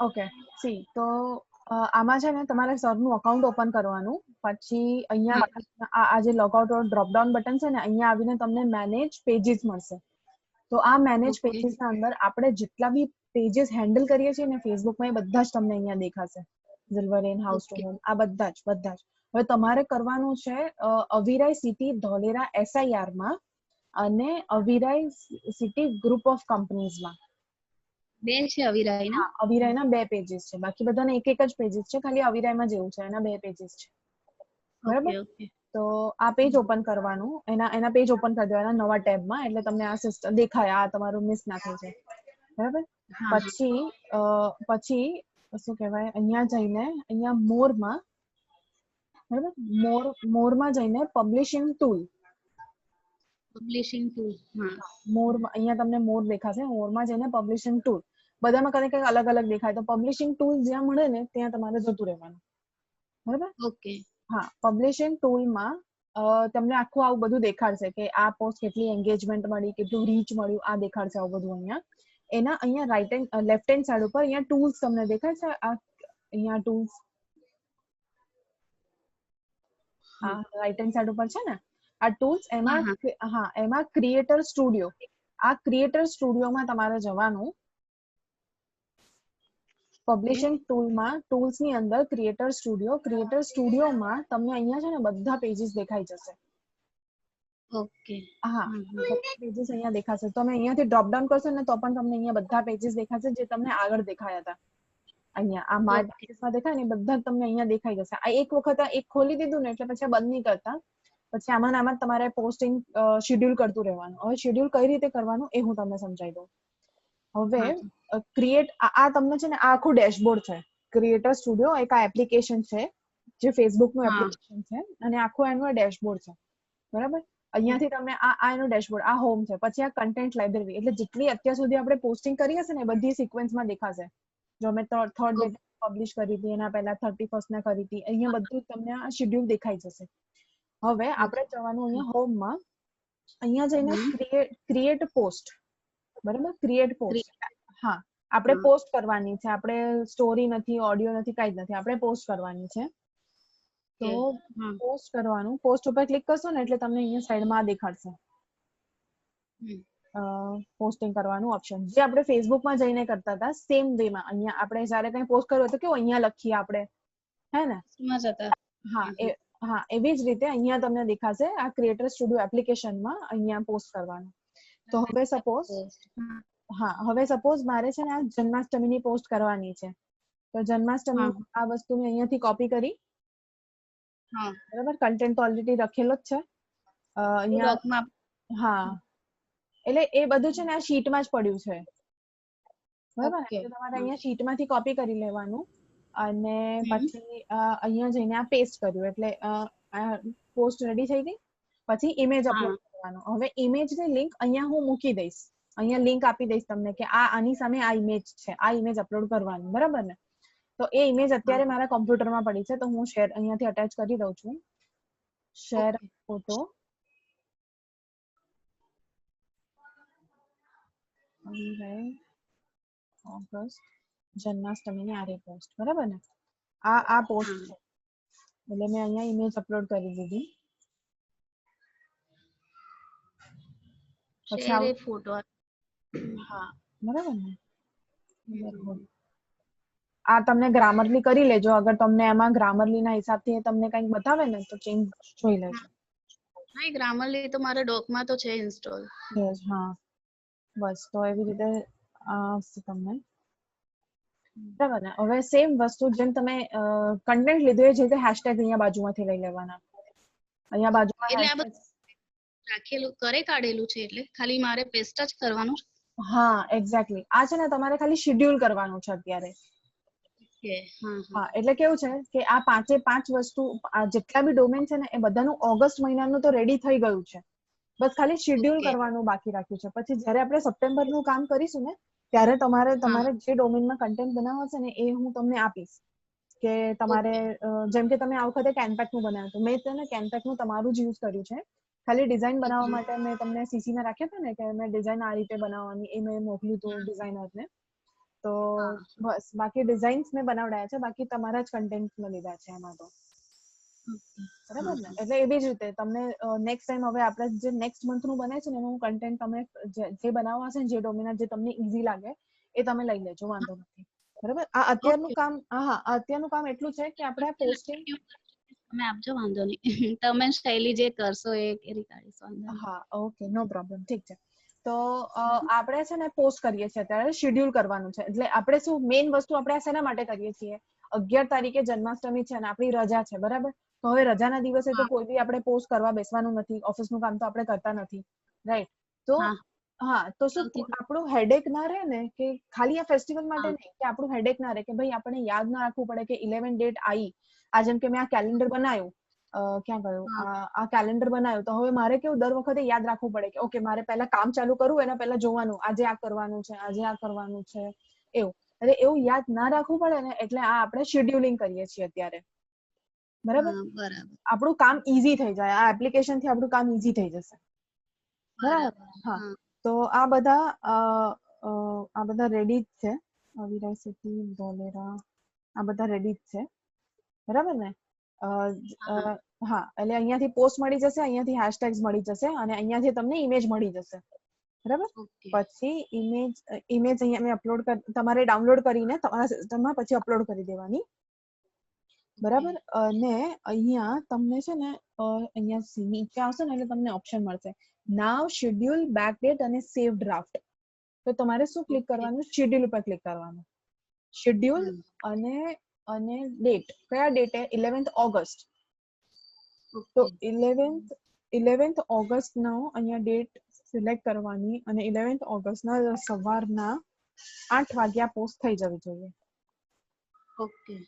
Okay C તો આમાં છે ને તમારે સરનું અકાઉન્ટ ઓપન કરવાનું, પછી અહીંયા આ જે લોકઆઉટ ડ્રોપ ડાઉન બટન છે ને અહીંયા આવીને તમને મેનેજ પેજીસ મળશે. તો આ મેનેજ પેજીસ ના અંદર આપણે જેટલા બી પેજીસ હેન્ડલ કરીએ છીએ ને ફેસબુકમાં એ બધા જ તમને અહીંયા દેખાશે. ઝિલ્વરેન, હાઉસ ટુ હોમ, આ બધા જ. હવે તમારે કરવાનું છે અવિરાઈ સિટી ધોલેરા SIR માં અને અવિરાઈ સિટી ગ્રુપ ઓફ કંપનીઝમાં. બે છે અવિરાઈના? હા, અવિરાઈના 2 પેજીસ છે, બાકી બધાને એક જ પેજીસ છે, ખાલી અવિરાઈમાં જેવું છે એના 2 પેજીસ છે. બરાબર? તો આ પેજ ઓપન કરવાનું, એના પેજ ઓપન કરી દેવાના નવા ટેબમાં, એટલે તમને આ સિસ્ટમ દેખાય, આ તમારું મિસ ના થઈ જાય. બરાબર? પછી શું કહેવાય, અહીંયા જઈને અહીંયા મોરમાં, બરાબર, મોરમાં જઈને પબ્લિશિંગ ટૂલ, મોરમાં અહીંયા તમને મોર દેખાશે, મોરમાં જઈને પબ્લિશિંગ ટૂલ, બધામાં કંઈક અલગ અલગ દેખાય, તો પબ્લિશિંગ ટૂલ જ્યાં મળે ને ત્યાં તમારે જતું રહેવાનું. બરાબર? ઓકે. હા, પબ્લિશિંગ ટૂલમાં તમને આખું આવું બધું દેખાડશે કે આ પોસ્ટ કેટલી એન્ગેજમેન્ટ મળી, કેટલું રીચ મળ્યું, આ દેખાડશે આવું બધું અહીંયા. એના અહીંયા લેફ્ટ હેન્ડ સાઈડ ઉપર અહીંયા ટૂલ્સ તમને દેખાય છે, આ અહીંયા ટૂલ્સ, આ રાઈટ હેન્ડ સાઈડ ઉપર છે ને આ ટૂલ્સ, એમાં ક્રિએટર સ્ટુડિયો, આ ક્રિએટર સ્ટુડિયોમાં તમારે જવાનું. પબ્લિશિંગ ટૂલમાં ટૂલ્સની અંદર ક્રિએટર સ્ટુડિયોમાં તમને અહીંયા છે ને બધા પેજીસ દેખાઈ જશે. ઓકે. હા, પેજીસ અહીંયા દેખાશે. તમે અહીંયાથી ડ્રોપ ડાઉન કરશો ને તો પણ તમને અહીંયા બધા પેજીસ દેખાશે જે તમને આગળ દેખાયા હતા. અહીંયા આ માય પેજીસમાં દેખાય ને બધા તમને અહીંયા દેખાઈ જશે. આ એક વખત એક ખોલી દીધું ને એટલે પછી બંધ નહીં કરતા, પછી આમાં તમારે પોસ્ટિંગ શેડ્યુલ કરતું રહેવાનું. હવે શેડ્યુલ કઈ રીતે કરવાનું એ હું તમને સમજાવી દઉં. હવે ક્રિએટ, આ તમને છે ને આ આખું ડેશબોર્ડ છે. ક્રિએટર સ્ટુડિયો એક આ એપ્લિકેશન છે જે ફેસબુક નું એપ્લિકેશન છે અને આખું એનું ડેશબોર્ડ છે. બરાબર? અહીંયાથી તમને આ એનો ડેશબોર્ડ, આ હોમ છે, પછી આ કન્ટેન્ટ લાઇબ્રેરી, એટલે જેટલી અત્યાર સુધી આપણે પોસ્ટિંગ કરી હશે ને બધી સિક્વન્સમાં દેખાશે. જો મેં 3rd ડેટ પબ્લિશ કરી હતી, એના પહેલા 31st ના કરી હતી, અહીંયા બધું તમને આ શેડ્યુલ દેખાઈ જશે. હવે આપણે જવાનું અહીંયા હોમમાં, અહીંયા જઈને ક્રિએટ પોસ્ટ. બરાબર? Create post. હા, આપણે પોસ્ટ કરવાની છે, આપણે સ્ટોરી નથી, ઓડિયો નથી, કાંઈ જ નથી, આપણે પોસ્ટ કરવાની છે. તો પોસ્ટ કરવાનું, પોસ્ટ ઉપર ક્લિક કરશો ને એટલે તમને અહીંયા સાઈડમાં દેખાડશે પોસ્ટિંગ કરવાનું ઓપ્શન, જે આપણે ફેસબુકમાં જઈને કરતા હતા સેમ વેમાં. અહીંયા આપણે જ્યારે કંઈ પોસ્ટ કર્યું તો કેવું અહીંયા લખીએ આપણે, હે ને? હા, એવી જ રીતે અહીંયા તમને દેખાશે આ ક્રિએટર સ્ટુડિયો એપ્લિકેશનમાં અહીંયા પોસ્ટ કરવાનું. તો હવે સપોઝ મારે છે ને આ જન્માષ્ટમીની પોસ્ટ કરવાની છે, તો જન્માષ્ટમી આ વસ્તુને અહીંયાથી કોપી કરી, બરાબર, કન્ટેન્ટ તો ઓલરેડી લખેલો જ છે અહીંયા. હા, એટલે એ બધું છે ને આ શીટમાં જ પડ્યું છે. બરાબર? તમારે અહીંયા શીટમાંથી કોપી કરી લેવાનું અને પછી અહીંયા જઈને આ પેસ્ટ કર્યું એટલે પોસ્ટ રેડી થઈ ગઈ. પછી ઇમેજ અપલોડ કરવાનો. હવે ઇમેજની લિંક અહીંયા હું મૂકી દઈશ, અહીંયા લિંક આપી દઈશ તમને કે આની સામે આ ઇમેજ છે, આ ઇમેજ અપલોડ કરવાની. બરાબર ને? તો એ ઇમેજ અત્યારે મારા કોમ્પ્યુટરમાં પડી છે, તો હું શેર અહીંયાથી અટેચ કરી દઉં છું. શેર ફોટો, ઓગસ્ટ જન્માષ્ટમીની આ પોસ્ટ. બરાબર ને? આ પોસ્ટ છે એટલે મેં અહીંયા ઇમેજ અપલોડ કરી દીધી. પછી ફોટો, હા, બરાબર ને? આ તમને ગ્રામરલી કરી લેજો, અગર તમને એમાં ગ્રામરલી ના હિસાબથી તમને કંઈક બતાવે ને તો ચેન્જ જોઈ લેજો. હા, ગ્રામરલી તો મારા ડોકમાં તો છે ઇન્સ્ટોલ. હા, બસ તો એવી રીતે તમને, બરાબર ને? હવે સેમ વસ્તુ જેમ તમે કન્ટેન્ટ લીધું એ જ રીતે હેશટેગ અહીંયા બાજુમાંથી લઈ લેવાના. અહીંયા બાજુમાં રાખેલું કરે કાઢેલું છે એટલે ખાલી મારે પેસ્ટ જ કરવાનું. હા, એક્ઝેક્ટલી. આ છે ને તમારે ખાલી શેડ્યુલ કરવાનું છે અત્યારે. હા, એટલે કેવું છે કે આ 5 વસ્તુ જેટલા બી ડોમેન છે ને એ બધાનું ઓગસ્ટ મહિનાનું તો રેડી થઈ ગયું છે, બસ ખાલી શેડ્યુલ કરવાનું બાકી રાખ્યું છે. પછી જ્યારે આપણે સપ્ટેમ્બરનું કામ કરીશું ને ત્યારે તમારે જે ડોમેનમાં કન્ટેન્ટ બનાવવા છે ને એ હું તમને આપીશ. કે તમારે જેમ કે તમે આ વખતે કેનપેક નું બનાવ્યું હતું, મેં છે ને કેનપેક નું તમારું જ યુઝ કર્યું છે. ખાલી ડિઝાઇન બનાવવા માટે મેં તમને CC માં રાખ્યા હતા ને કે મેં ડિઝાઇન આ રીતે બનાવવાની, એ મેં મોકલ્યું હતું ડિઝાઇનરને. તો બસ બાકી ડિઝાઇન્સ મેં બનાવડાયા છે, બાકી તમારા જ કન્ટેન્ટ મેં લીધા છે એમાં તો. બરાબર ને? એટલે એવી જ રીતે તમને નેક્સ્ટ ટાઈમ હવે આપણે જે નેક્સ્ટ મંથ નું બને છે ને એનું કન્ટેન્ટ તમે જે બનાવવા હશે ને, જે ડોમિના જે તમને ઈઝી લાગે એ તમે લઈ લેજો, વાંધો નથી. બરાબર? આ અત્યારનું કામ અત્યારનું કામ એટલું છે કે આપણે પોસ્ટિંગ તમે આપજો, વાંધો નહીં. તમે શૈલી જે કરશો એ રીતે આવીશ, વાંધો નહીં. હા, ઓકે, નો પ્રોબ્લેમ, ઠીક છે. તો આપણે છે ને પોસ્ટ કરીએ છીએ અત્યારે, શેડ્યુલ કરવાનું છે. એટલે આપણે શું મેઇન વસ્તુ આપણે આ શેના માટે કરીએ છીએ? 11 તારીખે જન્માષ્ટમી છે અને આપણી રજા છે, બરાબર? તો હવે રજાના દિવસે તો કોઈ બી આપણે પોસ્ટ કરવા બેસવાનું નથી, ઓફિસનું કામ તો આપણે કરતા નથી, રાઈટ? તો તો શું આપણું હેડેક ના રહે ને, કે ખાલી આ ફેસ્ટિવલ માટે નહીં, કે આપણું હેડેક ના રહે કે ભાઈ આપણે યાદ ના રાખવું પડે કે 11 ડેટ આવી. આ જેમ કે મેં આ કેલેન્ડર બનાવ્યું, ક્યાં ગયું આ કેલેન્ડર બનાવ્યું, તો હવે મારે કેવું દર વખતે યાદ રાખવું પડે કે ઓકે મારે પહેલા કામ ચાલુ કરવું એના પહેલા જોવાનું આજે આ કરવાનું છે, આજે આ કરવાનું છે, એવું. એટલે એવું યાદ ના રાખવું પડે ને, એટલે આ આપણે શેડ્યુલિંગ કરીએ છીએ અત્યારે, બરાબર? આપણું કામ ઈઝી થઈ જાય, આ એપ્લિકેશન થી આપણું કામ ઈઝી થઈ જશે, બરાબર? હા, તો આ બધા રેડી જ છે. અવિરાય સિટી, ધોલેરા, આ બધા રેડી જ છે, બરાબર ને? હા, એટલે અહીંયાથી પોસ્ટ મળી જશે, અહીંયાથી હેશટેગ્સ મળી જશે અને અહીંયાથી તમને ઇમેજ મળી જશે, બરાબર? પછી ઇમેજ અહીંયા મેં અપલોડ તમારે ડાઉનલોડ કરીને તમારા સિસ્ટમમાં પછી અપલોડ કરી દેવાની, બરાબર? અને અહીંયા તમને છે ને અહીંયા નીચે આવશે ને એટલે તમને ઓપ્શન મળશે નાવ, શેડ્યુલ, બેકડેટ અને સેવ ડ્રાફ્ટ. તો તમારે શું ક્લિક કરવાનું? શેડ્યુલ ઉપર ક્લિક કરવાનું. શેડ્યુલ અને ડેટ, કયા ડેટે? 11th August. તો 11th ઓગસ્ટ નો અહીંયા ડેટ સિલેક્ટ કરવાની અને 11th ઓગસ્ટ ના સવારના 8 વાગ્યા પોસ્ટ થઈ જવી જોઈએ.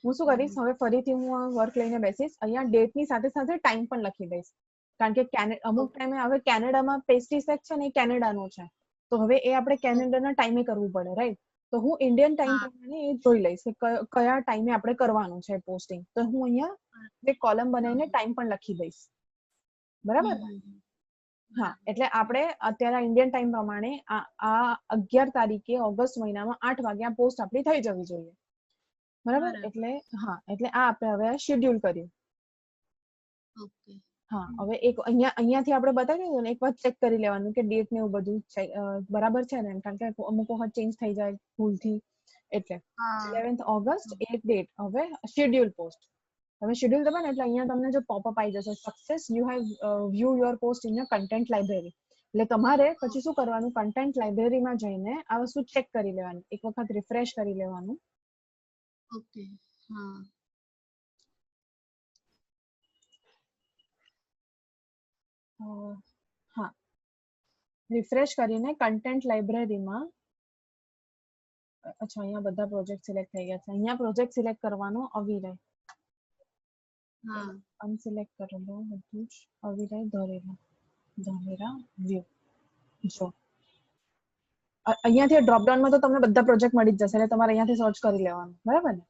હું શું કરીશ હવે, ફરીથી હું વર્ક લઈને બેસીશ, અહીંયા ડેટ ની સાથે સાથે ટાઈમ પણ લખી દઈશ, કારણ કે અમુક ટાઈમે હવે કેનેડામાં પેસ્ટિસેક્ટ છે ને એ કેનેડાનો છે, તો હવે એ આપણે કેનેડાના ટાઈમે કરવું પડે, રાઈટ? તો હું ઇન્ડિયન ટાઈમ પ્રમાણે એ જોઈ લઈશ કે કયા ટાઈમે આપણે કરવાનું છે પોસ્ટિંગ. તો હું અહીંયા એક કોલમ બનાવીને ટાઈમ પણ લખી દઈશ, બરાબર? હા, એટલે આપણે અત્યારે ઇન્ડિયન ટાઈમ પ્રમાણે આ 11 તારીખે ઓગસ્ટ મહિનામાં 8 વાગ્યા પોસ્ટ આપણી થઈ જવી જોઈએ, બરાબર? એટલે એટલે આ આપણે હવે શેડ્યુલ કર્યું. હા, હવે એક અહીંયાથી આપણે બતાવી દીધું ને, એક વાર ચેક કરી લેવાનું કે ડેટ ને એવું બધું બરાબર છે ને, કારણ કે અમુક વખત ચેન્જ થઈ જાય ભૂલથી, એટલે 11th ઓગસ્ટ એક ડેટ. હવે શેડ્યુલ પોસ્ટ, હવે શેડ્યુલ દબાવો ને એટલે અહીંયા તમને જો પોપઅપ આવી જશે, success you have view your post in your content library. એટલે તમારે પછી શું કરવાનું? કન્ટેન્ટ લાઇબ્રેરીમાં જઈને આ વસ્તુ ચેક કરી લેવાની, એક વખત રિફ્રેશ કરી લેવાનું. ઓકે, હા, હા, રિફ્રેશ કરીને કન્ટેન્ટ લાઇબ્રેરીમાં, અચ્છા અહીંયા બધા પ્રોજેક્ટ સિલેક્ટ થઈ ગયા છે, અહીંયા પ્રોજેક્ટ સિલેક્ટ કરવાનો અવિરય, અનસિલેક્ટ કરી દો બધું જ, અવિરય ધોલેરા વ્યૂ. જો અહીંયાથી ડ્રોપડાઉનમાં તો તમને બધા પ્રોજેક્ટ મળી જ જશે, એટલે તમારે અહીંયાથી સર્ચ કરી લેવાનું, બરાબર ને?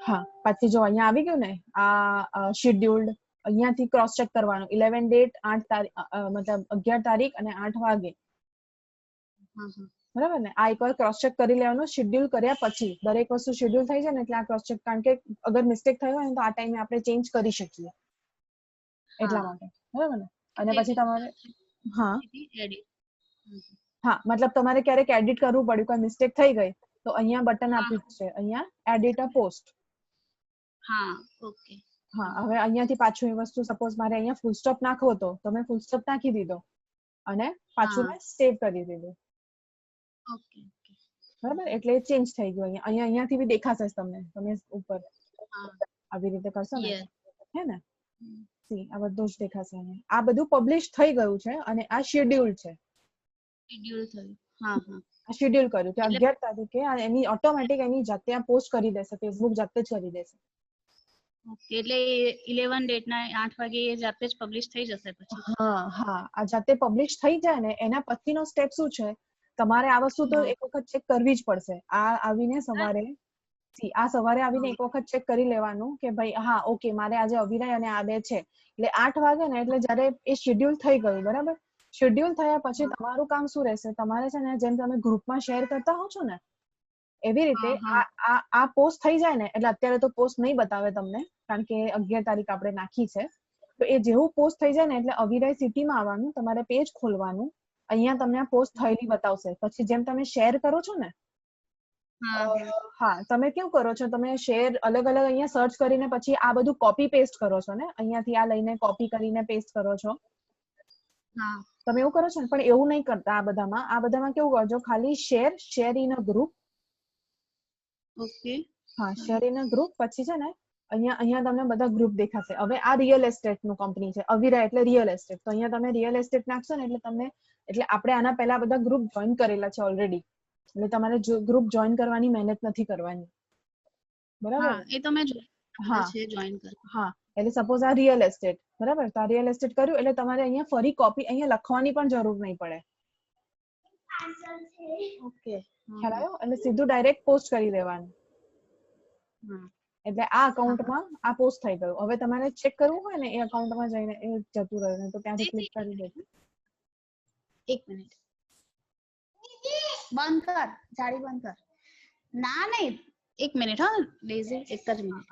હા, પછી જો અહીંયા આવી ગયું ને આ શેડ્યુલ્ડ, અહીંયાથી ક્રોસ ચેક કરવાનું 11 ડેટ 8 તારીખ, મતલબ 11 તારીખ અને 8 વાગે, બરાબર ને? આ એકવાર ક્રોસ ચેક કરી લેવાનું શેડ્યુલ કર્યા પછી. દરેક વસ્તુ શેડ્યુલ થઈ જાય ને એટલે આ ક્રોસ ચેક, કારણ કે અગર મિસ્ટેક થઈ હોય ને તો આ ટાઈમે આપણે ચેન્જ કરી શકીએ, એટલા માટે, બરાબર ને? અને પછી તમારે મતલબ તમારે ક્યારેક એડિટ કરવું પડ્યું, કોઈ મિસ્ટેક થઈ ગઈ તો અહીંયા બટન આપ્યું છે, અહીંયા એડિટ અ પોસ્ટ. હવે અહીંયાથી પાછું એ વસ્તુ, સપોઝ મારે અહીંયા ફૂલ સ્ટોપ નાખવો તો તમે ફૂલ સ્ટોપ નાખી દીધો અને પાછું મેં સેવ કરી દીધું, બરાબર? એટલે ચેન્જ થઈ ગયું. અહીંયાથી બી દેખાશે તમને, તમે ઉપર આવી રીતે કરશો ને, હે ને? આ બધું જ દેખાશે. આ બધું પબ્લિશ થઈ ગયું છે અને આ શેડ્યુલ છે, શેડ્યુલ કર્યું કે 11 તારીખે એની ઓટોમેટિક એની જાતે આ પોસ્ટ કરી દેશે, ફેસબુક જાતે જ કરી દેશે. એટલે 11 ડેટ ના 8 વાગે એ જાતે જ પબ્લિશ થઈ જશે પછી? હા, આ જાતે પબ્લિશ થઈ જાય ને એના પછીનો સ્ટેપ શું છે, તમારે આ વસ્તુ તો એક વખત ચેક કરવી જ પડશે. આ આવીને સવારે આ સવારે આવીને એક વખત ચેક કરી લેવાનું કે ભાઈ હા ઓકે મારે આજે અવિરાય અને આ બે છે, એટલે 8 વાગે ને એટલે જ્યારે એ શેડ્યુલ થઈ ગયું બરાબર. શેડ્યુલ થયા પછી તમારું કામ શું રહેશે, તમારે છે ને જેમ તમે ગ્રુપમાં શેર કરતા હો છો ને એવી રીતે આ પોસ્ટ થઈ જાય ને એટલે અત્યારે તો પોસ્ટ નહીં બતાવે તમને કારણ કે 11 તારીખ આપણે નાખી છે, તો એ જેવું પોસ્ટ થઈ જાય ને એટલે અવિરાય સિટીમાં આવવાનું, તમારે પેજ ખોલવાનું, અહીંયા તમને આ પોસ્ટ થયેલી બતાવશે. પછી જેમ તમે શેર કરો છો ને હા તમે કેવું કરો છો, તમે શેર અલગ અલગ અહીંયા સર્ચ કરીને પછી આ બધું કોપી પેસ્ટ કરો છો ને, અહીંયાથી આ લઈને કોપી કરીને પેસ્ટ કરો છો, તમે એવું કરો છો ને, પણ એવું નહીં કરતા. આ બધામાં કેવું કરજો, ખાલી share in a group. Okay હા શેર ઇન અ ગ્રુપ. પછી છે ને અહીંયા તમને બધા ગ્રુપ દેખાશે. હવે આ રિયલ એસ્ટેટ નું કંપની છે અવિરા એટલે રિયલ એસ્ટેટ, તો અહીંયા તમે રિયલ એસ્ટેટ નાખશો ને એટલે આપણે આના પહેલા બધા ગ્રુપ જોઈન કરેલા છે ઓલરેડી, એટલે તમારે ગ્રુપ જોઈન કરવાની મહેનત નથી કરવાની, બરાબર. એ તો મેં જોઈન કર્યું. હા એટલે સપોઝ આ રિયલ એસ્ટેટ બરાબર, તો આ રિયલ એસ્ટેટ કર્યું એટલે તમારે અહીંયા ફરી કોપી અહીંયા લખવાની પણ જરૂર નહીં પડે. ઓકે ખ્યાલ આવ્યો? એટલે સીધું ડાયરેક્ટ પોસ્ટ કરી દેવાનું, એટલે આ અકાઉન્ટમાં આ પોસ્ટ થઈ ગયું. હવે તમારે ચેક કરવું હોય ને એ અકાઉન્ટમાં જઈને એ જતું રહ્યું તો ત્યાંથી ક્લિક કરી દેજો. એક મિનિટ બંધ કર, જાળી બંધ કર. ના નહીં એક મિનિટ, હા ડેઝી એક જ મિનિટ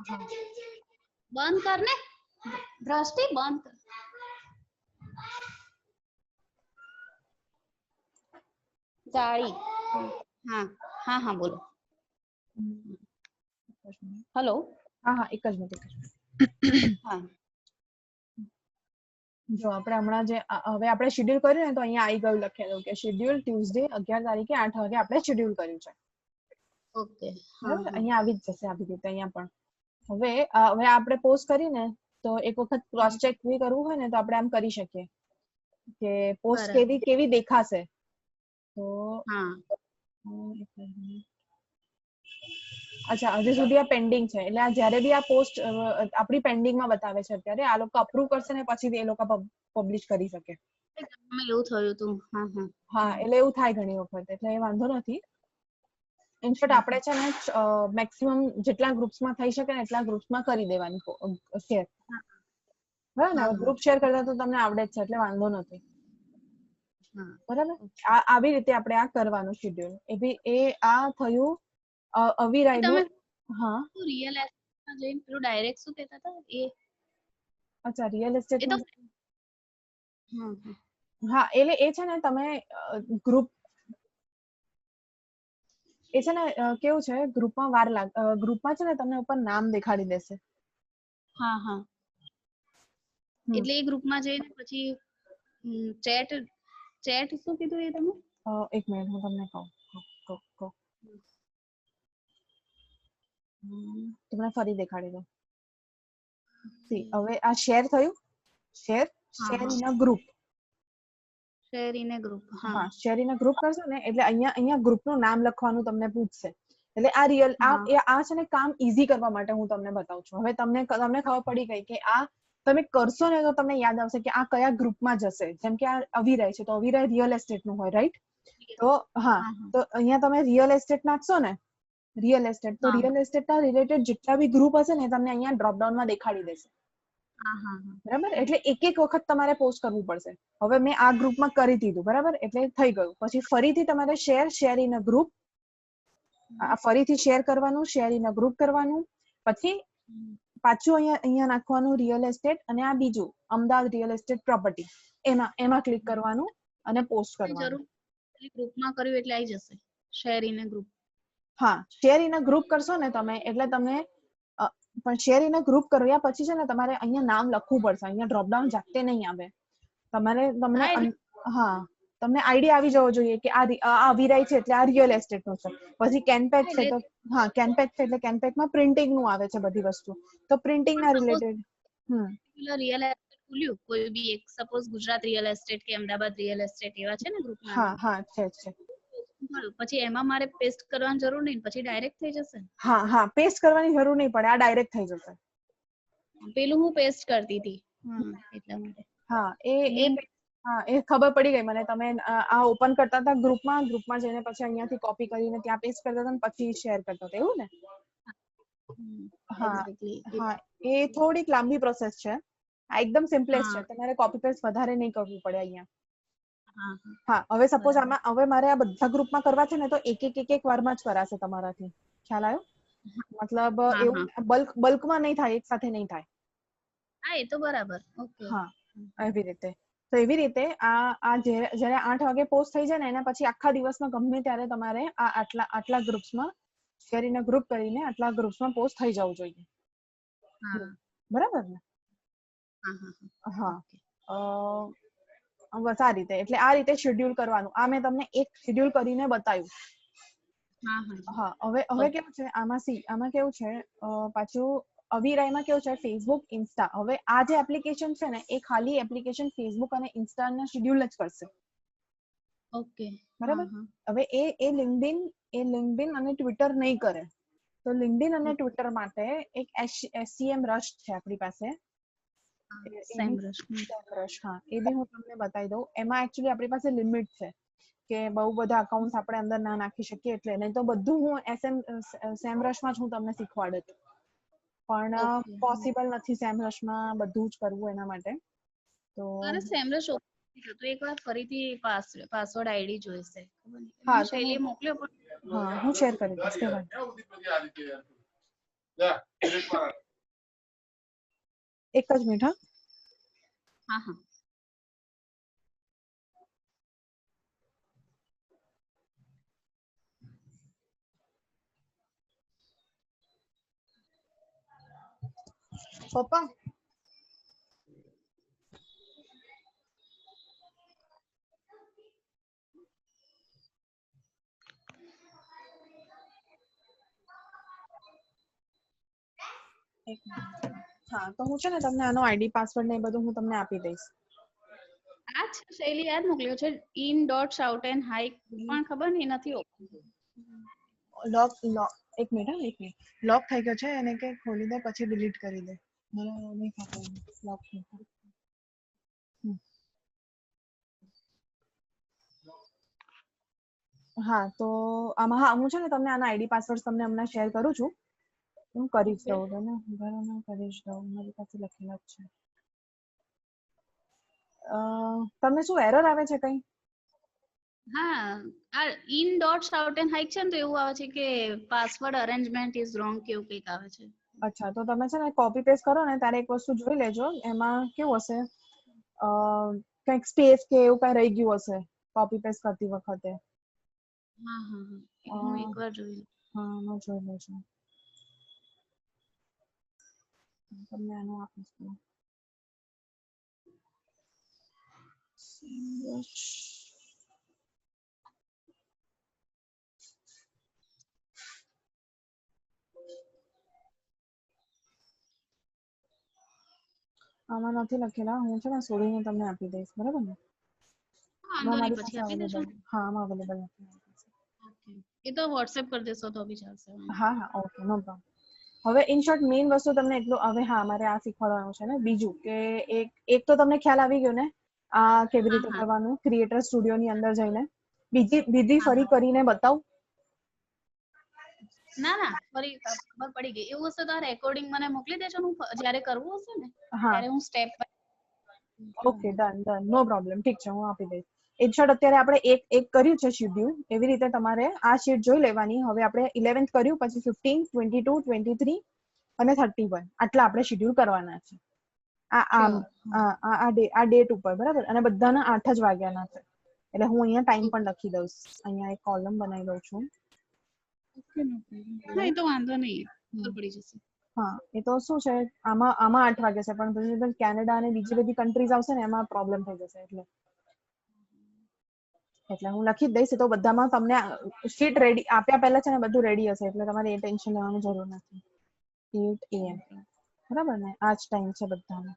બંધ કર ને, દ્રષ્ટિ બંધ કર. જાળી હા બોલો. હેલો હા એક જ મિનિટ. જો આપણે હમણાં જે હવે આપણે શેડ્યુલ કર્યું ને તો અહીંયા આવી ગયું લખેલું કે શેડ્યુલ ટ્યુઝડે 11 તારીખે 8 વાગે આપણે શેડ્યુલ કર્યું છે. ઓકે બરાબર, અહીંયા આવી જ જશે આવી રીતે અહીંયા પણ. હવે આપણે પોસ્ટ કરીને તો એક વખત ક્રોસ ચેક બી કરવું હોય ને તો આપણે આમ કરી શકીએ કે પોસ્ટ કેવી દેખાશે. તો અચ્છા હજી સુધી આ પેન્ડિંગ છે, એટલે આ જ્યારે બી આ પોસ્ટ આપણી પેન્ડિંગમાં બતાવે છે અત્યારે, આ લોકો અપ્રૂવ કરશે ને પછી એ લોકો પબ્લિશ કરી શકે. એવું થયું હતું. હા એટલે એવું થાય ઘણી વખત, એટલે એ વાંધો નથી. ઇનફેક્ટ આપણે છે ને મેક્સિમમ જેટલા ગ્રુપ્સમાં થઈ શકે ને એટલા ગ્રુપ્સમાં કરી દેવાની શેર, બરાબર ને. ગ્રુપ શેર કરતા તો તમને આવડે જ છે એટલે વાંધો નથી, બરાબર. આવી રીતે આપણે આ કરવાનું શેડ્યુલ. એ આ થયું અવિરાયનું. હા રિયલ એસ્ટેટમાં જઈને પેલું ડાયરેક્ટ શું કહેતા હતા એ? અચ્છા રિયલ એસ્ટેટ. હા એટલે એ છે ને તમે ગ્રુપ એ છે ને કેવું છે, ગ્રુપમાં ગ્રુપમાં છે ને તમને ઉપર નામ દેખાડી દેશે. એટલે એ ગ્રુપમાં જઈને પછી ચેટ શું કીધું એ તમે? એક મિનિટ હું તમને કહું. તમને ફરી દેખાડી દઉં. હવે આ શેર થયું, share in a group. Share in a group. હા શેર ઇન અ ગ્રુપ કરશો ને એટલે અહીંયા ગ્રુપનું નામ લખવાનું તમને પૂછશે. એટલે આ છે ને કામ ઈઝી કરવા માટે હું તમને બતાવું છું. હવે તમને ખબર પડી ગઈ કે આ તમે કરશો ને તો તમને યાદ આવશે કે આ કયા ગ્રુપમાં જશે. જેમ કે આ અવિરાય છે તો અવિરાય રિયલ એસ્ટેટ નું હોય, રાઈટ? તો તો અહીંયા તમે રિયલ એસ્ટેટ નાખશો ને, રિયલ એસ્ટેટ, તો રિયલ એસ્ટેટના રિલેટેડ જેટલા બી ગ્રુપ હશે ને તમને અહીંયા ડ્રોપડાઉનમાં દેખાડી દેશે. બરાબર, એટલે એક વખત તમારે પોસ્ટ કરવું પડશે. હવે મેં આ ગ્રુપમાં કરી દીધું, બરાબર, એટલે થઈ ગયું. પછી ફરીથી તમારે શેર ઇન અ ગ્રુપ, ફરીથી શેર કરવાનું, શેર ઇન અ ગ્રુપ કરવાનું, પછી પાછું અહીંયા નાખવાનું રિયલ એસ્ટેટ, અને આ બીજું અમદાવાદ રિયલ એસ્ટેટ પ્રોપર્ટી, એમાં ક્લિક કરવાનું અને પોસ્ટ કરવાનું. ગ્રુપમાં કર્યું એટલે આવી જશે શેર ઇન અ ગ્રુપ. હા શેર ઇન અ ગ્રુપ કરશો ને તમે એટલે તમને પણ શેર ઇન અ ગ્રુપ કર્યા પછી છે ને તમારે અહીંયા નામ લખવું પડશે. અહીંયા ડ્રોપડાઉન જાતે નહીં આવે. તમને તમને આઈડિયા આવી જવો જોઈએ કે આ અવિરાય છે એટલે આ રિયલ એસ્ટેટ નું છે. પછી કેનપેક છે તો કેનપેક છે એટલે કેનપેકમાં પ્રિન્ટિંગ નું આવે છે બધી વસ્તુ, તો પ્રિન્ટિંગ ના રિલેટેડ. રિયલ એસ્ટેટ ખુલ્યું કોઈ બી એક, સપોઝ ગુજરાત રિયલ એસ્ટેટ કે અમદાવાદ રિયલ એસ્ટેટ એવા છે ને ગ્રુપમાં. છે. પછી એમાં મારે પેસ્ટ કરવાની જરૂર નહીં, પછી ડાયરેક્ટ થઈ જશે. પેસ્ટ કરવાની જરૂર નહીં પડે, આ ડાયરેક્ટ થઈ જશે. પેલું હું પેસ્ટ કરતી હતી એટલા માટે. એ ખબર પડી ગઈ મને. તમે આ ઓપન કરતા હતા ગ્રુપમાં જઈને પછી અહીંયાથી કોપી કરીને ત્યાં પેસ્ટ કરતા હતા પછી શેર કરતા હતા, એવું ને? હા એક્ઝેક્ટલી. હા એ થોડીક લાંબી પ્રોસેસ છે. આ એકદમ સિમ્પલેસ્ટ હા છે, તમારે કોપી પેસ્ટ વધારે નહીં કરવું પડે અહીંયા. હા હા હા હવે સપોઝ બરાબર. આમાં હવે મારે આ બધા ગ્રુપમાં કરવા છે ને તો એક વારમાં જ કરાશે તમારાથી. ખ્યાલ આવ્યો? મતલબ હા એવું હા બલ્કમાં નહીં થાય, એક સાથે નહીં થાય. હા એ તો બરાબર. ઓકે. હા એવી રીતે. તો એવી રીતે આ જ્યારે 8 વાગે પોસ્ટ થઈ જાય ને એના પછી આખા દિવસમાં ગમે ત્યારે તમારે આ આટલા ગ્રુપ્સમાં કરીને ગ્રુપ કરીને આટલા ગ્રુપ્સમાં પોસ્ટ થઈ જવું જોઈએ. હા બરાબર ને? હા હા હા. હા ઓકે. બસ આ રીતે. એટલે આ રીતે શેડ્યુલ કરવાનું. આ મેં તમને એક શેડ્યુલ કરીને બતાવ્યું. હા હા હા હવે ઓકે. કેવું છે આમાં કેવું છે પાછું અવિરાયમાં કેવું છે ફેસબુક ઇન્સ્ટા. હવે આ જે એપ્લિકેશન છે ને એ ખાલી એપ્લિકેશન ફેસબુક અને ઇન્સ્ટાના શેડ્યુલ જ કરશે. ઓકે. હા બરાબર? હા હવે એ લિંક્ડઇન અને ટ્વિટર નહીં કરે. તો લિંક્ડઇન અને ટ્વિટર માટે એક SCM રશ છે આપણી પાસે. એની સેમરસ. રશ, હા એ બી હું તમને બતાવી દઉં. એમાં એકચ્યુઅલી આપણી પાસે લિમિટ છે કે બહુ બધા અકાઉન્ટ આપણે અંદર ના નાખી શકીએ, એટલે નહીં તો બધું હું સેમરશમાં જ હું તમને શીખવાડત. પણ ઓકે. પોસિબલ નથી સેમરશમાં બધું જ કરવું એના માટે. તો મારે સેમરસ ઓપન તો એકવાર ફરીથી પાસવર્ડ આઈડી જોઈશે. ખબર નહીં. હા મને તો શૈલીએ મોકલ્યો પણ હા હું શેર કરી દઈશ. તે વાત એક જ મિનિટ. હા હા હા પપ્પા એક મિનિટ. હા તો હું છે ને તમને આનો આઈડી પાસવર્ડ ને એ બધું હું તમને આપી દઈશ. આ જ શૈલી યાદ મોકલ્યો છે in.shout and hike પણ ખબર નહીં નથી ઓપન. એક મિનિટ. લોક થઈ ગયો છે એને કે ખોલી દે પછી ડિલીટ કરી દે. મને નહીં ખબર લોક થઈ ગયો. હા તો આમાં હા હું છે ને તમને આના આઈડી પાસવર્ડ તમને હમણાં શેર કરું છું. હું કરી જ દઉં ને કરી જ દઉં. મારી પાસે લખેલા જ છે. તમને શું એરર આવે છે કઈ? હા આ in.shout and hike છે ને તો એવું આવે છે કે પાસવર્ડ અરેન્જમેન્ટ ઇઝ રોંગ કે એવું કંઈક આવે છે. અચ્છા તો તમે છે ને કોપી પેસ્ટ કરો ને ત્યારે એક વસ્તુ જોઈ લેજો. એમાં કેવું હશે કંઈક સ્પેસ કે એવું કઈ રહી ગયું હશે કોપી પેસ્ટ કરતી વખતે. હા હા હા હું એકવાર જોઈ લઉં. હા હું જોઈ લેજો. તમને આનું આપીશ. આમાં નથી લખેલા. હું છે ને શોધીને તમને આપી દઈશ. બરાબર ને? વાંધો નહીં મારી પછી પાસે આપી દેજો અવેલેબલ. ને. હા આમાં અવેલેબલ નથી. એ તો વોટ્સએપ કરી દેશો તો બી ચાલશે. હા હા ઓકે નો પ્રોબ્લેમ. હવે ઇન શોર્ટ મેઇન વસ્તુ તમને એટલું હવે હા મારે આ શીખવાડવાનું છે ને બીજું કે એક તો તમને ખ્યાલ આવી ગયો ને આ કેવી હા રીતે હા કરવાનું ક્રિએટર સ્ટુડિયો ની અંદર જઈને. બીજી હા ફરી હા કરીને બતાવ. ના ના ફરી ખબર પડી ગઈ. એવું હશે તો આ રેકોર્ડિંગ મને મોકલી દેજો. હું જ્યારે કરવું હશે ને હા ત્યારે હું સ્ટેપ ઓકે ડન નો પ્રોબ્લેમ. ઠીક છે હું આપી દઈશ. ઇન શોર્ટ અત્યારે આપણે એક કર્યું છે શેડ્યુલ. એવી રીતે તમારે આ શીટ જોઈ લેવાની. હવે આપણે 11th કર્યું પછી 15, 22, 23 અને 31 આટલા આપણે શેડ્યુલ કરવાના છે. શ્યોર. આ ડેટ ઉપર બરાબર. અને બધાના 8 જ વાગ્યાના છે. એટલે હું અહીંયા ટાઈમ પણ લખી દઉં. અહીંયા એક કોલમ બનાવી દઉં છું. હા એ તો વાંધો નહીં. ખબર પડી જશે. હા એ તો શું છે આમાં 8 વાગે છે પણ પછી કેનેડા અને બીજી બધી કન્ટ્રીઝ આવશે ને એમાં પ્રોબ્લેમ થઈ જશે. એટલે હું લખી જ દઈશ. તો બધામાં તમને શીટ રેડી આપ્યા પહેલા છે ને બધું રેડી હશે. એટલે તમારે એ ટેન્શન લેવાની જરૂર નથી. 8 AM બરાબર ને? આ જ ટાઈમ છે બધાનો.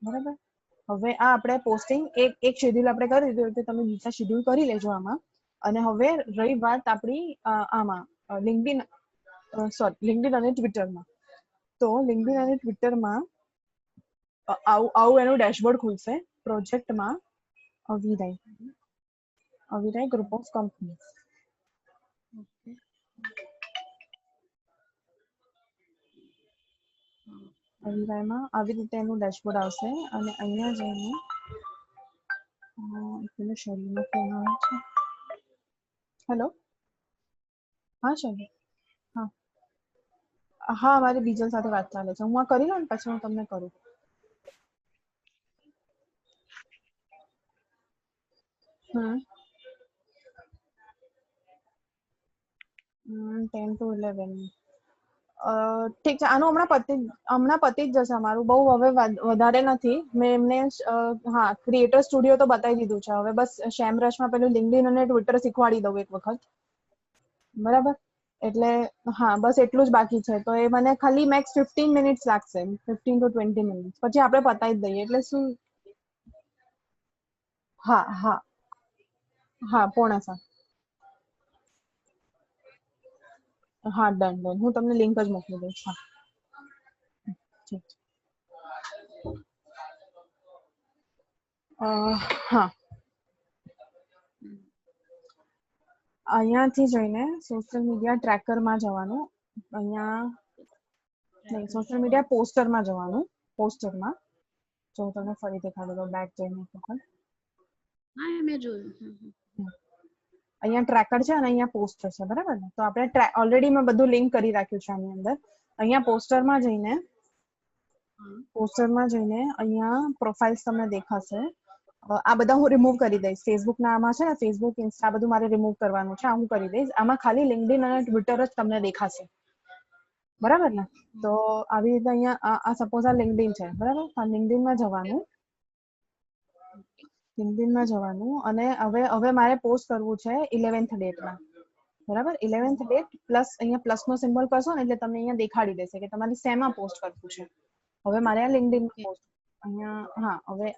બરાબર. હવે આ આપણે પોસ્ટિંગ એક શેડ્યુલ આપણે કરી દીધું એટલે તમે બીજા શેડ્યુલ કરી લેજો આમાં. અને હવે રહી વાત આપણી આમાં લિંક્ડઇન અને ટ્વિટરમાં. તો લિંક્ડઇન અને ટ્વિટરમાં આવું એનું ડેશબોર્ડ ખુલશે પ્રોજેક્ટમાં. અવિરાય ગ્રુપ ઓફ કંપની. ઓકે. અવિરાયમાં આવી રીતે એનું ડેશબોર્ડ આવશે અને અહીંયા જઈને પેલું શૈલીનો ફોન આવે છે. હેલો, હા શૈલી, હા હા, મારી બીજલ સાથે વાત ચાલે છે. હું આ કરી લઉં ને પછી હું તમને કરું. હમ 10 to 11. ઠીક છે, આનું હમણાં પતી જ જશે અમારું. બહુ હવે વધારે નથી. મેં એમને હા ક્રિએટર સ્ટુડિયો તો બતાવી દીધું છે. હવે બસ શેમરશમાં પેલું લિંક્ડઇન અને ટ્વિટર શીખવાડી દઉં એક વખત, બરાબર? એટલે હા બસ એટલું જ બાકી છે. તો એ મને ખાલી મેક્સ 15 મિનિટ્સ લાગશે, 15 to 20 મિનિટ્સ, પછી આપણે પતાવી જ દઈએ. એટલે શું, હા હા હા 6:45. હા ડન ડન, હું તમને લિંક જ મોકલી દઈશ. હા ઠીક છે. હા, અહીંયાથી જઈને સોશિયલ મીડિયા ટ્રેકરમાં જવાનું. અહીંયા નહીં, સોશિયલ મીડિયા પોસ્ટરમાં જવાનું. પોસ્ટરમાં જો હું તમને ફરી દેખાડી દઉં, બેક જઈને એક વખત. હા મેં જોયું. અહીંયા ટ્રેકર છે અને અહીંયા પોસ્ટર છે, બરાબર ને? તો આપણે ઓલરેડી મેં બધું લિંક કરી રાખ્યું છે આની અંદર. અહીંયા પોસ્ટરમાં જઈને અહીંયા પ્રોફાઇલ્સ તમને દેખાશે. આ બધા હું રિમૂવ કરી દઈશ. ફેસબુકના આમાં છે ને, ફેસબુક ઇન્સ્ટા બધું મારે રિમૂવ કરવાનું છે. આ હું કરી દઈશ. આમાં ખાલી લિંક્ડઇન અને ટ્વિટર જ તમને દેખાશે, બરાબર ને? તો આવી રીતે અહીંયા આ સપોઝ આ લિંક્ડઇન છે, બરાબર? આ લિંક્ડઇનમાં જવાનું. લિંક્ડઇનમાં જવાનું અને હવે મારે પોસ્ટ કરવું છે 11th ડેટમાં, બરાબર? 11th ડેટ પ્લસ અહીંયા પ્લસનો સિમ્બોલ કરશો ને એટલે તમને અહીંયા દેખાડી દેશે કે તમારે શેમાં પોસ્ટ કરવું છે. હવે મારે આ લિંક્ડઇનમાં પોસ્ટ અહીંયા, હા હવે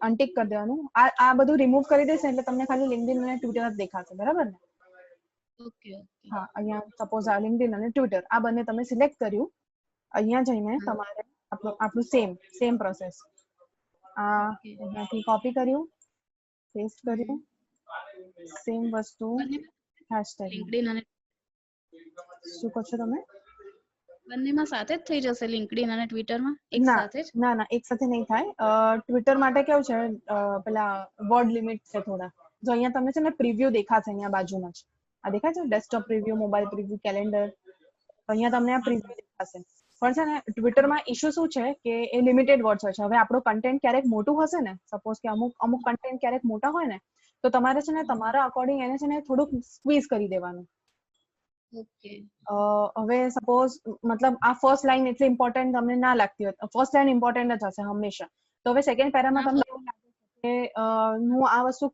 અનટિક કરી દેવાનું. આ બધું રિમૂવ કરી દેશે એટલે તમને ખાલી લિંક્ડઇન અને ટ્વિટર જ દેખાશે, બરાબર ને? ઓકે. હા, અહીંયા સપોઝ આ લિંક્ડઇન અને ટ્વિટર આ બંને તમે સિલેક્ટ કર્યું. અહીંયા જઈને તમારે આપણું સેમ પ્રોસેસ આ અહીંયાથી કોપી કર્યું, પેસ્ટ કર્યું, સેમ વસ્તુ હેશટેગ. લિંક્ડઇન અને શું કહો છો તમે? બંનેમાં સાથે જ થઈ જશે, લિંક્ડઇન અને ટ્વિટરમાં એક સાથે જ? ના એક સાથે નહીં થાય. ટ્વિટર માટે કેવું છે, પેલા વર્ડ લિમિટ છે થોડા. જો અહીંયા તમને છે ને પ્રિવ્યુ દેખાશે અહીંયા બાજુમાં જ. આ દેખાય છે desktop preview, mobile preview, calendar. અહીંયા તમને આ પ્રિવ્યુ દેખાશે. પણ છે ને ટ્વિટરમાં ઇશ્યુ શું છે કે એ લિમિટેડ વર્ડ્સ હોય છે. હવે આપણું કન્ટેન્ટ ક્યારેક મોટું હશે ને, સપોઝ કે અમુક કન્ટેન્ટ ક્યારેક મોટા હોય ને, તો તમારે છે ને તમારા અકોર્ડિંગ એને છે ને થોડુંક સ્ક્વીઝ કરી દેવાનું. ઓકે. હવે સપોઝ મતલબ આ ફર્સ્ટ લાઈન એટલી ઇમ્પોર્ટન્ટ તમને ના લાગતી હોય, ફર્સ્ટ લાઈન ઇમ્પોર્ટન્ટ જ હશે હંમેશા. તો હવે સેકન્ડ પેરામાં તમને એવું લાગે કે હું આ વસ્તુ